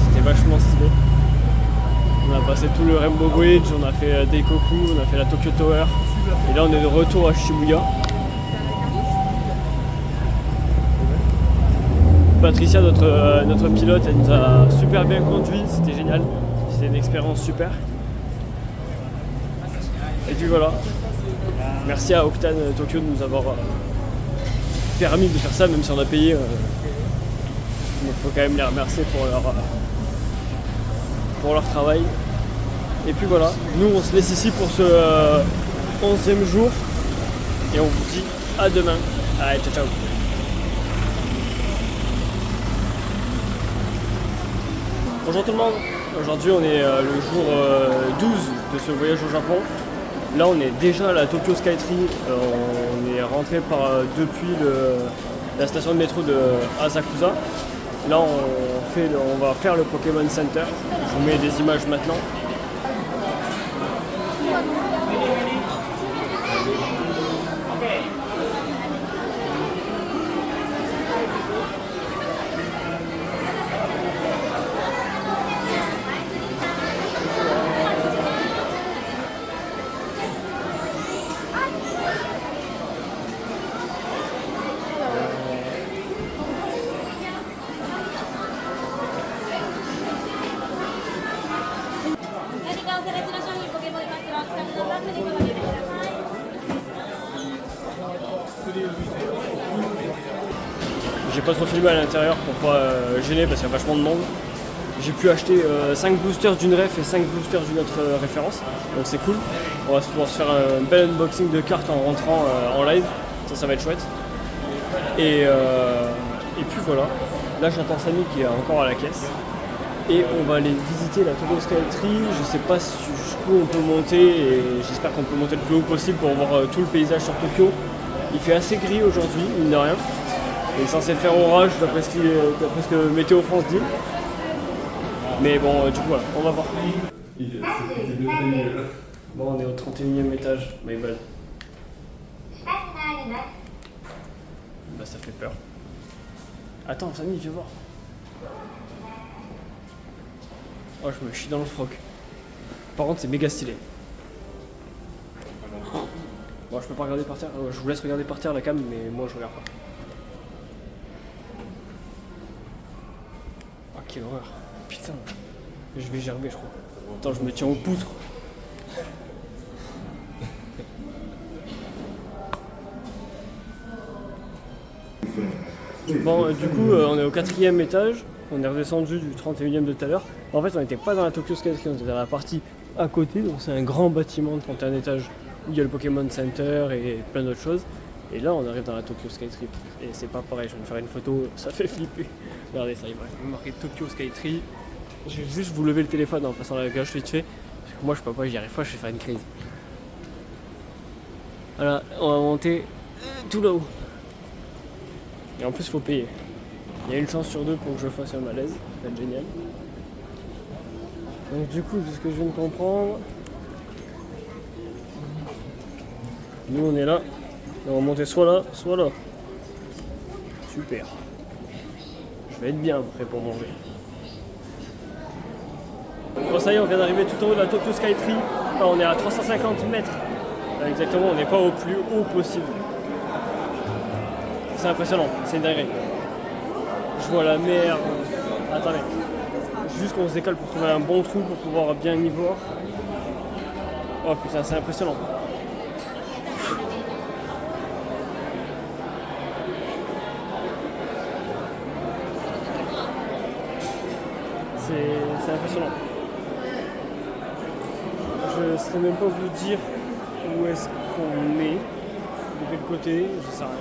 c'était vachement stylé. On a passé tout le Rainbow Bridge, on a fait Daikoku, on a fait la Tokyo Tower. Et là on est de retour à Shibuya. Patricia, notre pilote, elle nous a super bien conduit, c'était génial. C'était une expérience super. Et puis voilà. Merci à Octane Tokyo de nous avoir permis de faire ça, même si on a payé. Il faut quand même les remercier pour leur travail. Et puis voilà, nous on se laisse ici pour ce 11e jour et on vous dit à demain. Allez, ciao ciao. Bonjour tout le monde, aujourd'hui on est le jour 12 de ce voyage au Japon. Là on est déjà à la Tokyo Skytree, on est rentré depuis la station de métro de Asakusa. Là, on va faire le Pokémon Center. Je vous mets des images maintenant. J'ai pas trop filmé à l'intérieur pour pas gêner parce qu'il y a vachement de monde. J'ai pu acheter 5 boosters d'une ref et 5 boosters d'une autre référence, donc c'est cool. On va pouvoir se faire un bel unboxing de cartes en rentrant en live, ça va être chouette. Et puis voilà, là j'attends Samy qui est encore à la caisse. Et on va aller visiter la Tokyo Skytree. Je sais pas jusqu'où on peut monter et j'espère qu'on peut monter le plus haut possible pour voir tout le paysage sur Tokyo. Il fait assez gris aujourd'hui, mine de rien. Il est censé faire orage d'après ce que Météo France dit. Mais bon, du coup voilà, on va voir. Bon, on est au 31e étage, my bad. Bah ça fait peur. Attends, Samy, viens voir. Oh, je me chie dans le froc. Par contre, c'est méga stylé. Bon, je peux pas regarder par terre. Je vous laisse regarder par terre la cam, mais moi je regarde pas. Oh, quelle horreur. Putain. Je vais gerber, je crois. Attends, je me tiens aux poutres. Bon, du coup, on est au 4e étage. On est redescendu du 31e de tout à l'heure. En fait, on n'était pas dans la Tokyo Skytree, on était dans la partie à côté. Donc, c'est un grand bâtiment de 31 étages où il y a le Pokémon Center et plein d'autres choses. Et là, on arrive dans la Tokyo Skytree. Et c'est pas pareil, je vais me faire une photo, ça fait flipper. Regardez ça, il m'a marqué Tokyo Skytree. Je vais juste vous lever le téléphone en passant la gauche vite fait. Parce que moi, je peux pas, j'y arrive pas, je vais faire une crise. Voilà, on va monter tout là-haut. Et en plus, il faut payer. Il y a une chance sur deux pour que je fasse un malaise, ça va être génial. Donc du coup, de ce que je viens de comprendre, nous on est là, on va monter soit là, soit là. Super. Je vais être bien prêt pour manger. Bon ça y est, on vient d'arriver tout en haut de la Tokyo Skytree. Enfin, on est à 350 mètres. Exactement, on n'est pas au plus haut possible. C'est impressionnant, c'est une dinguerie. Je vois la mer. Attendez. Juste qu'on se décale pour trouver un bon trou pour pouvoir bien y voir. Oh putain, c'est impressionnant. C'est impressionnant. Je ne saurais même pas vous dire où est-ce qu'on est, de quel côté, je sais rien.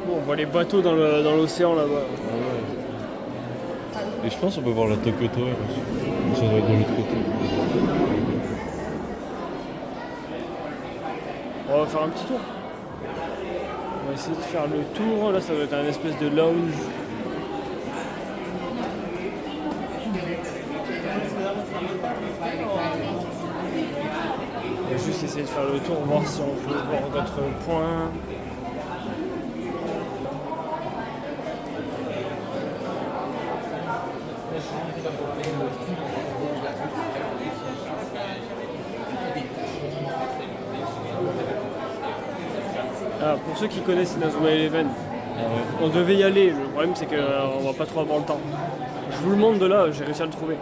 On voit les bateaux dans l'océan là-bas. Ah ouais. Et je pense qu'on peut voir la Tokyo Tower aussi. Ça doit être de l'autre côté. On va faire un petit tour. On va essayer de faire le tour. Là, ça doit être un espèce de lounge. On va juste essayer de faire le tour, voir si on peut voir d'autres points. Ah, pour ceux qui connaissent Inazuma Eleven, on devait y aller. Le problème, c'est qu'on va pas trop avoir le temps. Je vous le montre de là, j'ai réussi à le trouver.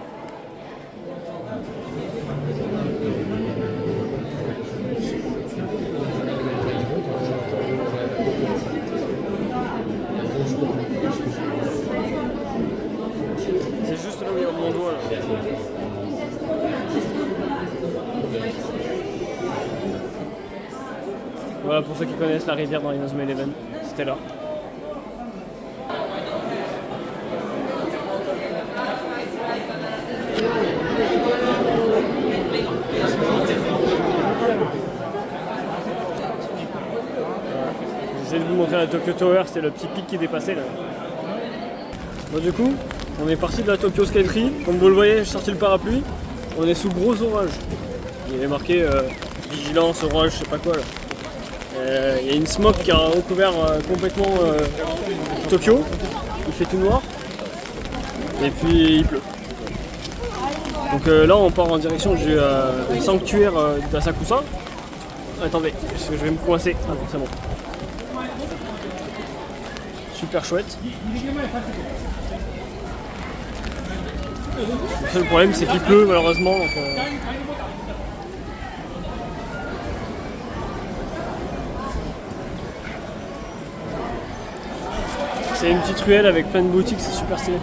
C'est juste là où il y a mon doigt là. Voilà, pour ceux qui connaissent la rivière dans Inazuma Eleven, c'était là. J'essaie de vous montrer la Tokyo Tower, c'est le petit pic qui dépassait là. Bon, du coup, on est parti de la Tokyo Skytree. Comme vous le voyez, j'ai sorti le parapluie. On est sous gros orage. Il est marqué vigilance, orage, je sais pas quoi là. Il y a une smoke qui a recouvert complètement Tokyo. Il fait tout noir. Et puis il pleut. Donc là on part en direction du sanctuaire d'Asakusa. Attendez, parce que je vais me coincer. Ah bon, c'est bon. Super chouette. Le seul problème c'est qu'il pleut malheureusement. Donc, c'est une petite ruelle avec plein de boutiques, c'est super stylé.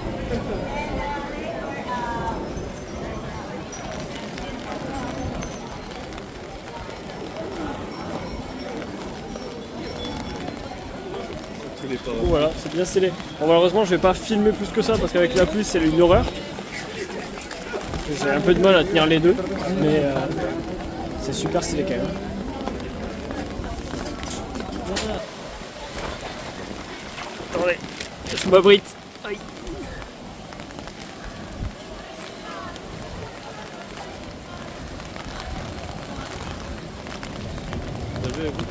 Voilà, c'est bien stylé. Bon, malheureusement, je vais pas filmer plus que ça parce qu'avec la pluie, c'est une horreur. J'ai un peu de mal à tenir les deux, mais c'est super stylé quand même. Attendez, je m'abrite. Aïe.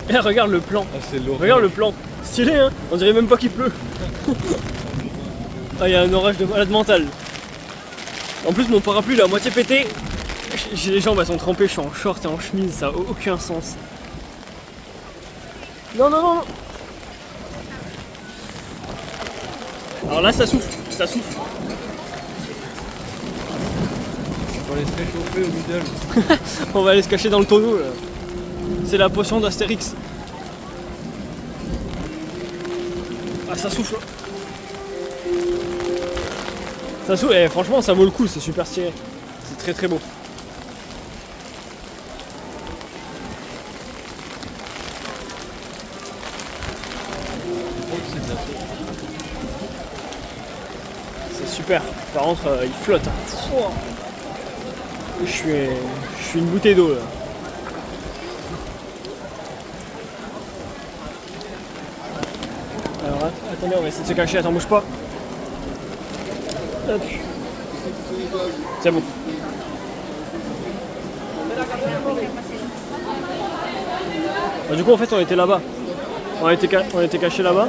Et regarde le plan. Ah, c'est l'horreur. Regarde le plan. Stylé hein. On dirait même pas qu'il pleut. Ah, il y a un orage de malade mental. En plus mon parapluie il est à moitié pété. J'ai les jambes elles sont trempées, je suis en short et en chemise, ça a aucun sens. Non non non non. Alors là ça souffle, ça souffle. On va aller se réchauffer au middle. On va aller se cacher dans le tonneau là. C'est la potion d'Astérix. Ah ça souffle. Ça souffle, et franchement ça vaut le coup, c'est super stylé. C'est très très beau. C'est super. Par contre il flotte. Hein. Je suis une bouteille d'eau là. Alors attendez, on va essayer de se cacher, attends bouge pas. Hop. C'est bon. Bon, du coup en fait on était là-bas. On était cachés là-bas.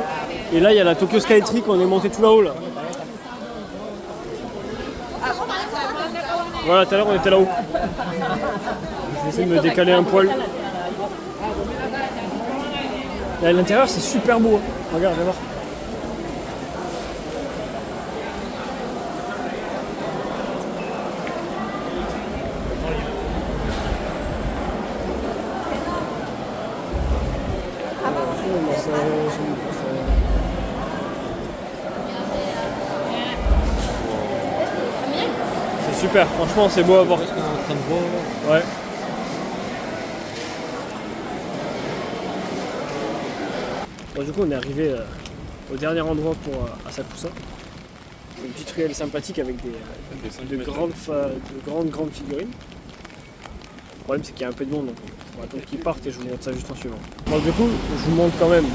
Et là il y a la Tokyo Skytree qu'on est monté tout là-haut là. Voilà, tout à l'heure on était là-haut. Je vais essayer de me décaler un poil. Et à l'intérieur c'est super beau. Hein. Regarde, viens voir. C'est super, franchement c'est beau à voir. Est-ce qu'on est en train de voir? Ouais. Bon, du coup on est arrivé au dernier endroit pour Asakusa. C'est une petite ruelle sympathique avec de grandes figurines. Le problème c'est qu'il y a un peu de monde, donc on va attendre qu'ils partent et je vous montre ça juste en suivant. Bon du coup je vous montre quand même.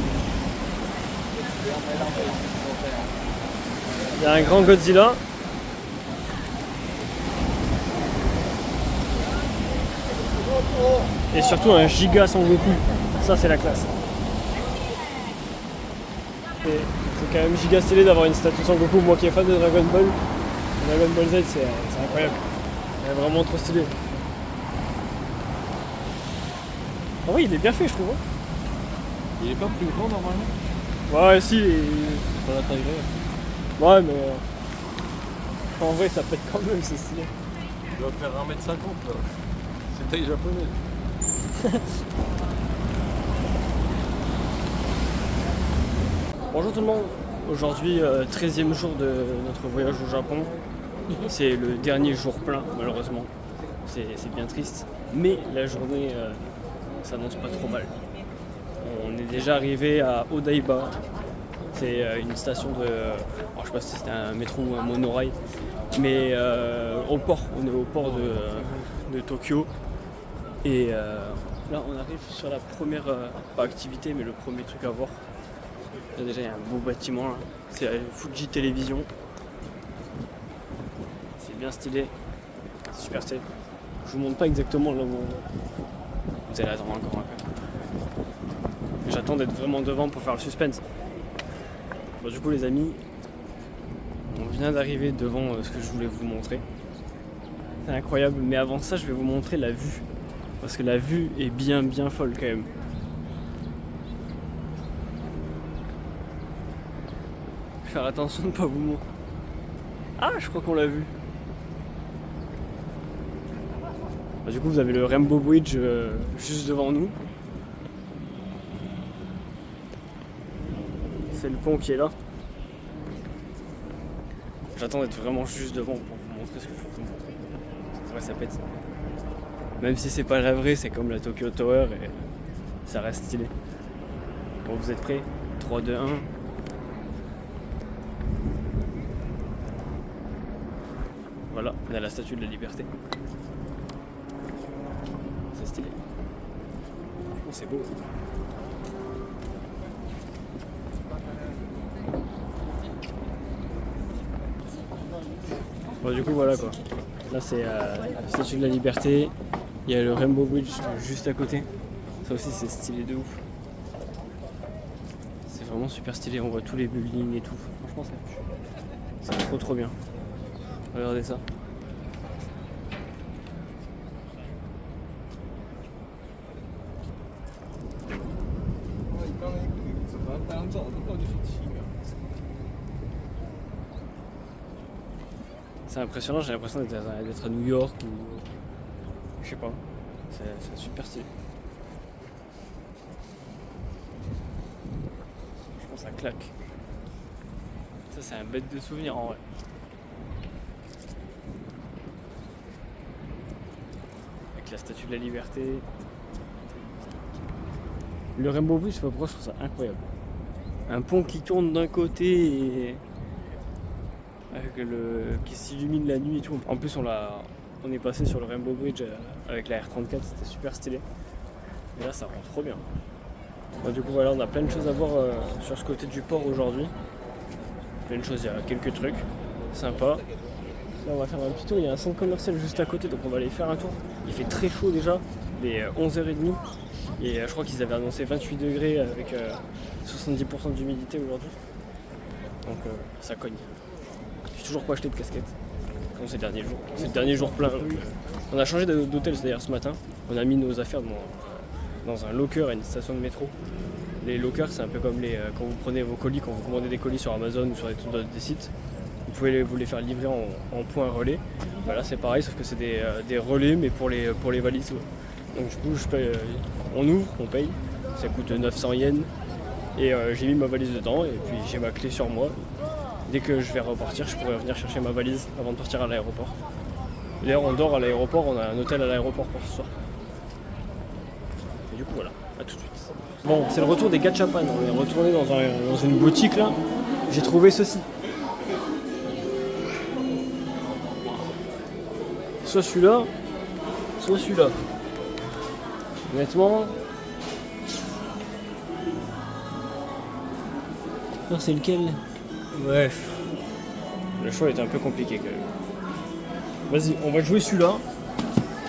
Il y a un grand Godzilla. Et surtout un giga Son Goku. Ça c'est la classe. C'est quand même giga stylé d'avoir une statue Son Goku. Moi qui est fan de Dragon Ball Z c'est incroyable. C'est vraiment trop stylé. Ah oui il est bien fait je trouve. Hein. Il est pas plus grand normalement? Ouais si. C'est pas la taille réelle. Ouais mais en vrai ça pète quand même, c'est stylé. Il doit faire 1m50 là. C'est taille japonaise. Bonjour tout le monde. Aujourd'hui 13e jour de notre voyage au Japon. C'est le dernier jour plein malheureusement. C'est bien triste. Mais la journée s'annonce pas trop mal. On est déjà arrivé à Odaiba. C'est une station de... Alors, je sais pas si c'était un métro ou un monorail. Mais au port. On est au port de Tokyo. Et là on arrive sur la première, pas activité mais le premier truc à voir. Là, déjà, il y a un beau bâtiment là. C'est la Fuji Télévision. C'est bien stylé. C'est super stylé. Je vous montre pas exactement là où vous allez attendre encore un peu. J'attends d'être vraiment devant pour faire le suspense. Bon, du coup, les amis, on vient d'arriver devant ce que je voulais vous montrer. C'est incroyable, mais avant ça, je vais vous montrer la vue. Parce que la vue est bien folle quand même. Faire attention de ne pas vous montrer. Ah, je crois qu'on l'a vu. Du coup, vous avez le Rainbow Bridge juste devant nous. C'est le pont qui est là. J'attends d'être vraiment juste devant pour vous montrer ce que je veux vous montrer. C'est vrai, ça pète. Même si c'est pas la vraie, c'est comme la Tokyo Tower et ça reste stylé. Bon, vous êtes prêts? 3, 2, 1. Voilà, on a la Statue de la Liberté. C'est stylé. Oh, c'est beau. Bon, du coup, voilà quoi. Là, c'est la Statue de la Liberté. Il y a le Rainbow Bridge juste à côté. Ça aussi, c'est stylé de ouf. C'est vraiment super stylé. On voit tous les buildings et tout. Franchement, c'est trop bien. Regardez ça. C'est impressionnant, j'ai l'impression d'être à New York ou je sais pas. C'est super stylé. Je pense que ça claque. Ça c'est un bête de souvenir en vrai. Avec la Statue de la Liberté. Le Rainbow Bridge, je sais pas pourquoi je trouve ça incroyable. Un pont qui tourne d'un côté et qui s'illumine la nuit et tout. En plus on est passé sur le Rainbow Bridge avec la R34, c'était super stylé. Et là ça rend trop bien. Bon, du coup voilà, on a plein de choses à voir sur ce côté du port aujourd'hui. Plein de choses, il y a quelques trucs sympas. Là on va faire un petit tour, il y a un centre commercial juste à côté donc on va aller faire un tour. Il fait très chaud déjà, il est 11h30 et je crois qu'ils avaient annoncé 28 degrés avec 70% d'humidité aujourd'hui. Donc ça cogne. J'ai toujours pas acheté de casquette. Comme ces derniers jours. C'est le dernier jour plein. On a changé d'hôtel d'ailleurs ce matin. On a mis nos affaires dans un locker à une station de métro. Les lockers, c'est un peu comme quand vous prenez vos colis, quand vous commandez des colis sur Amazon ou sur des sites. Vous pouvez vous les faire livrer en point relais. Voilà, c'est pareil, sauf que c'est des relais, mais pour les valises. Donc du coup, on ouvre, on paye. Ça coûte 900 yens. Et j'ai mis ma valise dedans et puis j'ai ma clé sur moi. Dès que je vais repartir, je pourrai venir chercher ma valise avant de partir à l'aéroport. D'ailleurs, on dort à l'aéroport, on a un hôtel à l'aéroport pour ce soir. Et du coup, voilà, à tout de suite. Bon, c'est le retour des gachapan. On est retourné dans une boutique là. J'ai trouvé ceci. Soit celui-là, soit celui-là. Honnêtement. Alors, c'est lequel? Ouais. Le choix était un peu compliqué quand même. Vas-y, on va jouer celui-là. De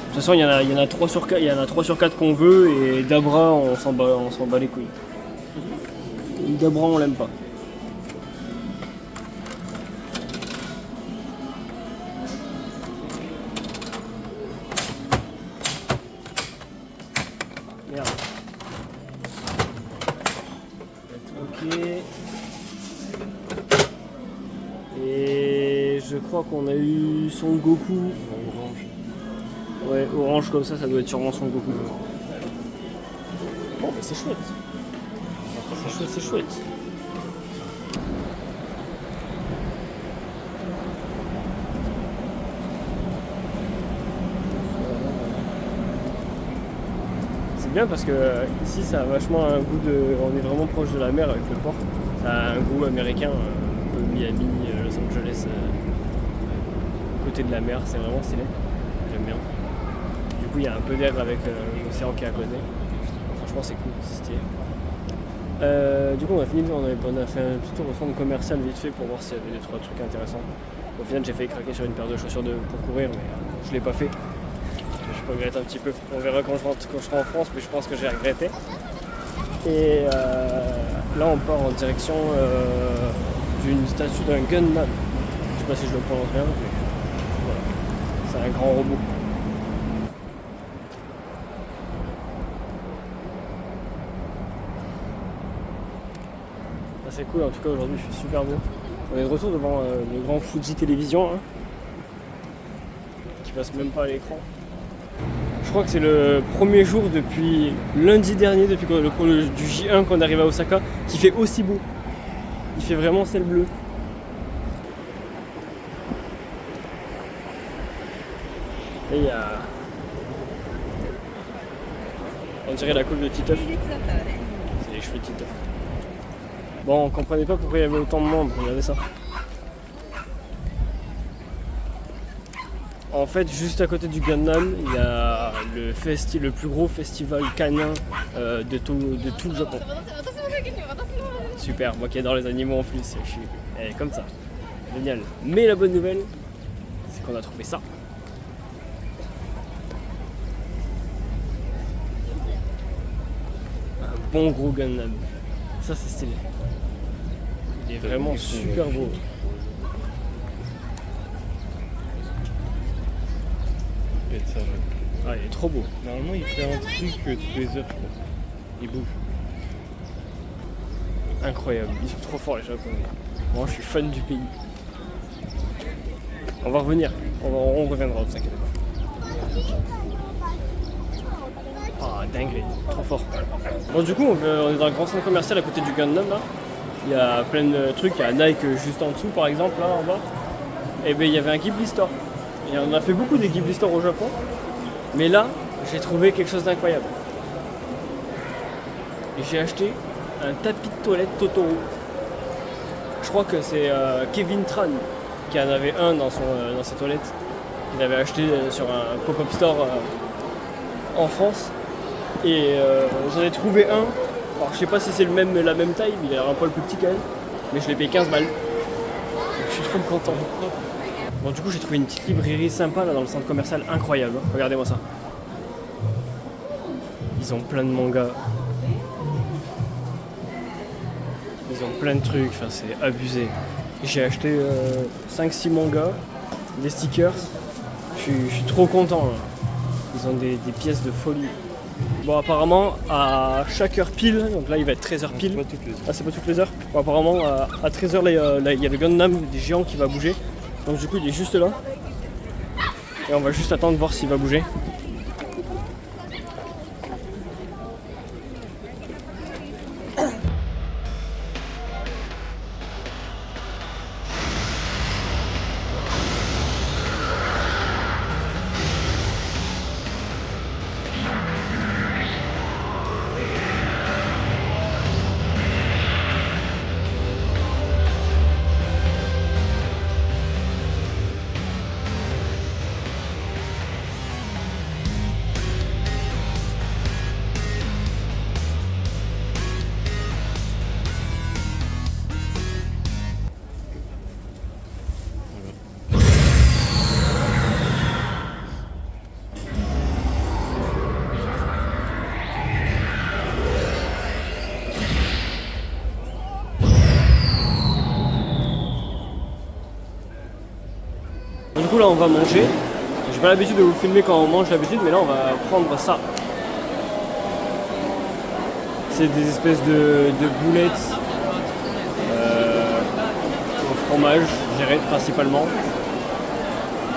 toute façon, il y en a 3 sur 4, il y en a 3 sur 4 qu'on veut et Dabra, on s'en bat les couilles. Dabra, on l'aime pas. Merde. Ok. Et je crois qu'on a eu Son Goku. Orange. Ouais, orange comme ça doit être sûrement Son Goku. Bon, mais c'est chouette. C'est chouette. C'est bien parce que ici ça a vachement un goût on est vraiment proche de la mer avec le port. Ça a un goût américain, un peu Miami, Los Angeles, côté de la mer, c'est vraiment stylé. J'aime bien. Du coup il y a un peu d'air avec l'océan qui est à côté. Franchement c'est cool, c'est stylé. Du coup on a fini, on a fait un petit tour au centre commercial vite fait pour voir s'il y avait 2-3 trucs intéressants. Au final j'ai failli craquer sur une paire de chaussures pour courir mais je l'ai pas fait. Je regrette un petit peu. On verra quand je serai en France, mais je pense que j'ai regretté. Et là on part en direction d'une statue d'un Gundam. Je sais pas si je le prononce bien, mais voilà. C'est un grand robot. C'est cool, en tout cas aujourd'hui il fait super beau. On est de retour devant le grand Fuji Télévision hein, qui passe même pas à l'écran. Je crois que c'est le premier jour depuis lundi dernier, depuis du J1 qu'on arrive à Osaka, qui fait aussi beau. Il fait vraiment ciel bleu. Et il y a... On dirait la coupe de Titeuf. C'est les cheveux de Titeuf. Bon, on comprenait pas pourquoi il y avait autant de monde, regardez ça. En fait, juste à côté du Gundam, il y a le plus gros festival canin de tout le Japon. Super, moi qui adore les animaux en plus, je suis comme ça. Génial. Mais la bonne nouvelle, c'est qu'on a trouvé ça. Un bon gros Gundam. Ça c'est stylé. Il est vraiment super beau. Ah, il est trop beau. Normalement, il fait un truc toutes les heures, je crois. Il bouge. Incroyable, ils sont trop forts les Japonais. Moi, je suis fan du pays. On va revenir, on reviendra, ne vous inquiétez pas. Ah, dinguerie, trop fort. Bon, du coup, on est dans le grand centre commercial à côté du Gundam là. Il y a plein de trucs, il y a Nike juste en dessous par exemple, là en bas. Et bien, il y avait un Ghibli Store. Et on a fait beaucoup des Ghibli Store au Japon. Mais là, j'ai trouvé quelque chose d'incroyable. Et j'ai acheté un tapis de toilette Totoro. Je crois que c'est Kevin Tran qui en avait un dans ses toilettes. Il l'avait acheté sur un pop-up store en France. Et j'en ai trouvé un. Alors je sais pas si c'est la même taille, mais il a l'air un poil plus petit quand même. Mais je l'ai payé 15 balles. Donc, je suis trop content. Bon, du coup j'ai trouvé une petite librairie sympa là dans le centre commercial, incroyable. Hein. Regardez-moi ça. Ils ont plein de mangas. Ils ont plein de trucs, enfin c'est abusé. J'ai acheté 5-6 mangas, des stickers. Je suis trop content. Là. Ils ont des pièces de folie. Bon apparemment à chaque heure pile, donc là il va être 13h pile. C'est pas toutes les heures. Ah c'est pas toutes les heures. Bon, apparemment à 13h là il y a le Gundam des géants qui va bouger. Donc du coup il est juste là. Et on va juste attendre de voir s'il va bouger. Du coup là on va manger. J'ai pas l'habitude de vous filmer quand on mange d'habitude, mais là on va prendre ça. C'est des espèces de boulettes au fromage, je dirais principalement.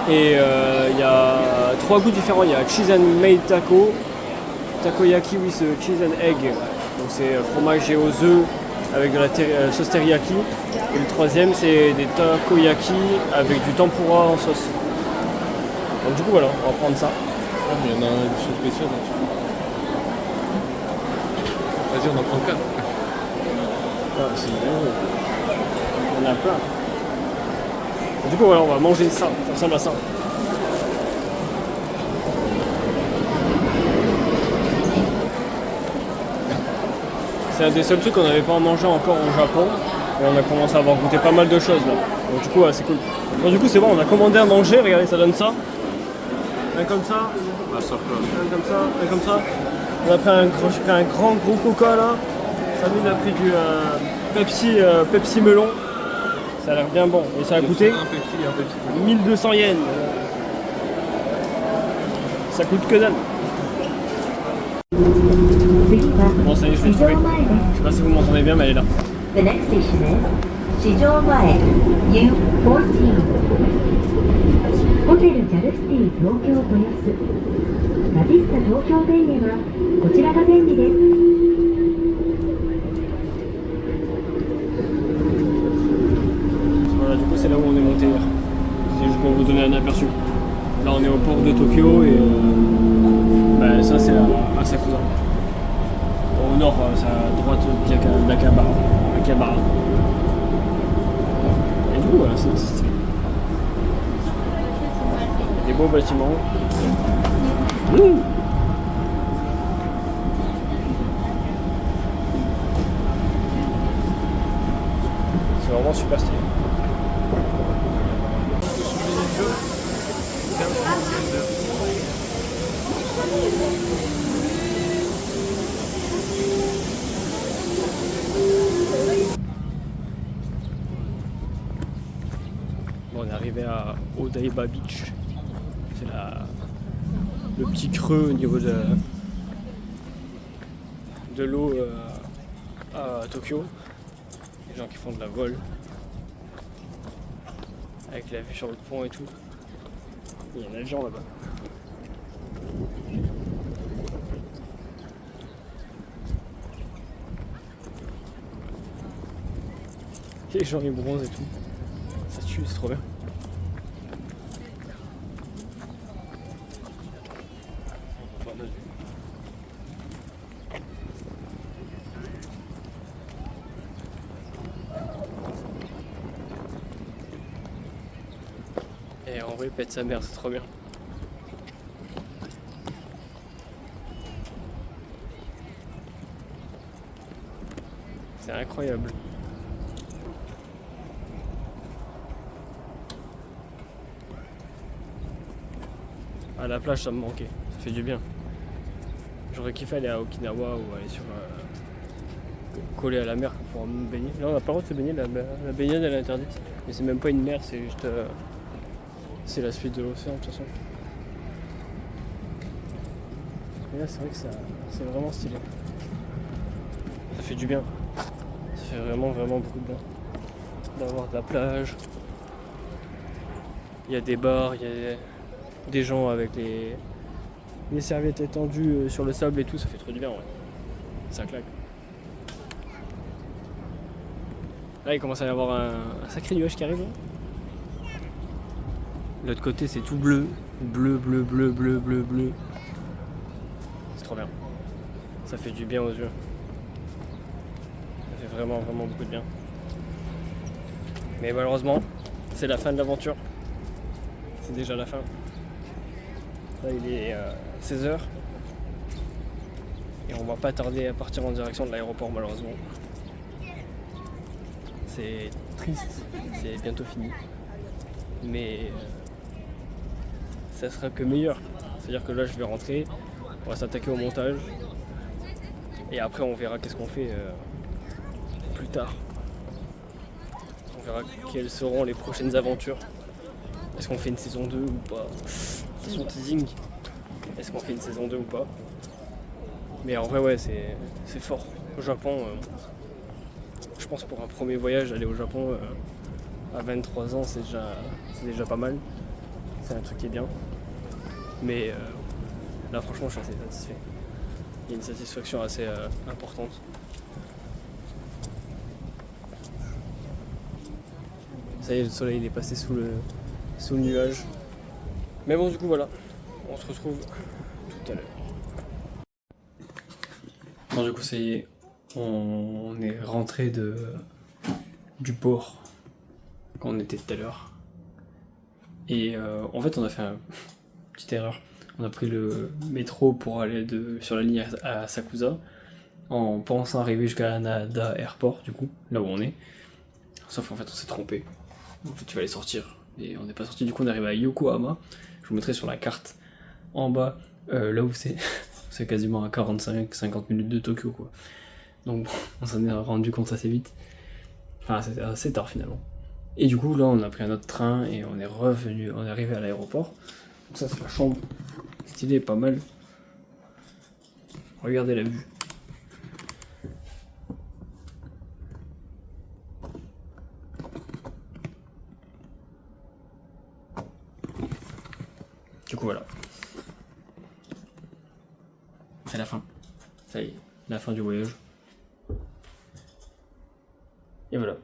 Et il y a 3 goûts différents. Il y a cheese and made taco, takoyaki with cheese and egg. Donc c'est fromage et aux œufs avec de la sauce teriyaki. Et le troisième c'est des takoyaki avec du tempura en sauce. Donc du coup voilà, on va prendre ça. Ah mais il y en a une chose spéciale. Vas-y on en prend 4. Ah, c'est bien. Il y en a plein. Du coup voilà, on va manger ça, ça ressemble à ça. c'est un des seuls trucs qu'on n'avait pas mangé encore au Japon. Et on a commencé à avoir goûté pas mal de choses là. Donc du coup, ouais, c'est cool. Donc du coup, c'est bon, on a commandé à manger. Regardez, ça donne ça. Un comme ça. Ah, ça peut. Un comme ça. Un comme ça. On a pris j'ai pris un grand gros coca là. Samy a pris du Pepsi melon. Ça a l'air bien bon. Et ça a coûté Un Pepsi. 1200 yens. Ça coûte que dalle. Bon, ça y est, je l'ai trouvé. Je sais pas si vous m'entendez bien, mais elle est là. The next station is 四条前 U14 ホテルジャルシティ東京豊洲ラビスタ東京便へはこちらが便利です。 Voilà, du coup c'est là où on est monté hier. C'est juste pour vous donner un aperçu. Là on est au port de Tokyo et bah, ça c'est à Sakusa. Au nord, c'est à droite d'Akihabara. Et du coup voilà, c'est stylé. Des beaux bâtiments. C'est vraiment super stylé. Bon, on est arrivé à Odaiba Beach. C'est le petit creux au niveau de l'eau à Tokyo. Les gens qui font de la voile. Avec la vue sur le pont et tout. Il y a un avion là-bas. Les gens ils bronzent et tout. Ça tue, c'est trop bien. Et en vrai, pète sa mère, c'est trop bien. C'est incroyable. À la plage, ça me manquait. Ça fait du bien. J'aurais kiffé aller à Okinawa ou aller sur collé à la mer pour pouvoir me baigner. Là, on n'a pas le droit de se baigner. La baignade, elle est interdite. Mais c'est même pas une mer, c'est juste c'est la suite de l'océan de toute façon. Et là, c'est vrai que c'est vraiment stylé. Ça fait du bien. Ça fait vraiment beaucoup de bien d'avoir de la plage. Il y a des bars, il y a des gens avec les serviettes étendues sur le sable et tout, ça fait trop du bien, ouais. Ça claque. Là, il commence à y avoir un sacré nuage qui arrive. De l'autre côté, c'est tout bleu. Bleu. C'est trop bien. Ça fait du bien aux yeux. Ça fait vraiment beaucoup de bien. Mais malheureusement, c'est la fin de l'aventure. C'est déjà la fin. Là, il est 16h. Et on va pas tarder à partir en direction de l'aéroport, malheureusement. C'est triste, c'est bientôt fini. Mais ça sera que meilleur. C'est-à-dire que là, je vais rentrer, on va s'attaquer au montage. Et après, on verra qu'est-ce qu'on fait plus tard. On verra quelles seront les prochaines aventures. Est-ce qu'on fait une saison 2 ou pas? Question teasing. Est-ce qu'on fait une saison 2 ou pas? Mais en vrai, ouais, c'est fort. Au Japon, je pense pour un premier voyage, aller au Japon à 23 ans, c'est déjà pas mal. C'est un truc qui est bien. Mais là, franchement, je suis assez satisfait. Il y a une satisfaction assez importante. Ça y est, le soleil il est passé sous le nuage. Mais bon, du coup, voilà. On se retrouve tout à l'heure. Bon, du coup, ça y est. On est rentré du port quand on était tout à l'heure. Et en fait, on a fait une petite erreur. On a pris le métro pour aller sur la ligne à Sakusa. en pensant arriver jusqu'à Haneda Airport, du coup, là où on est. Sauf qu'en fait, on s'est trompé. En fait, il fallait sortir. Et on n'est pas sorti, du coup, on est arrivé à Yokohama. Je vous mettrai sur la carte en bas, là où c'est. C'est quasiment à 45-50 minutes de Tokyo, quoi. Donc, on s'en est rendu compte assez vite. Enfin, c'était assez tard finalement. Et du coup, là, on a pris un autre train et on est revenu, on est arrivé à l'aéroport. Donc, ça, c'est la chambre. Stylé, pas mal. Regardez la vue. Du coup, voilà. C'est la fin. Ça y est, la fin du voyage. Et voilà.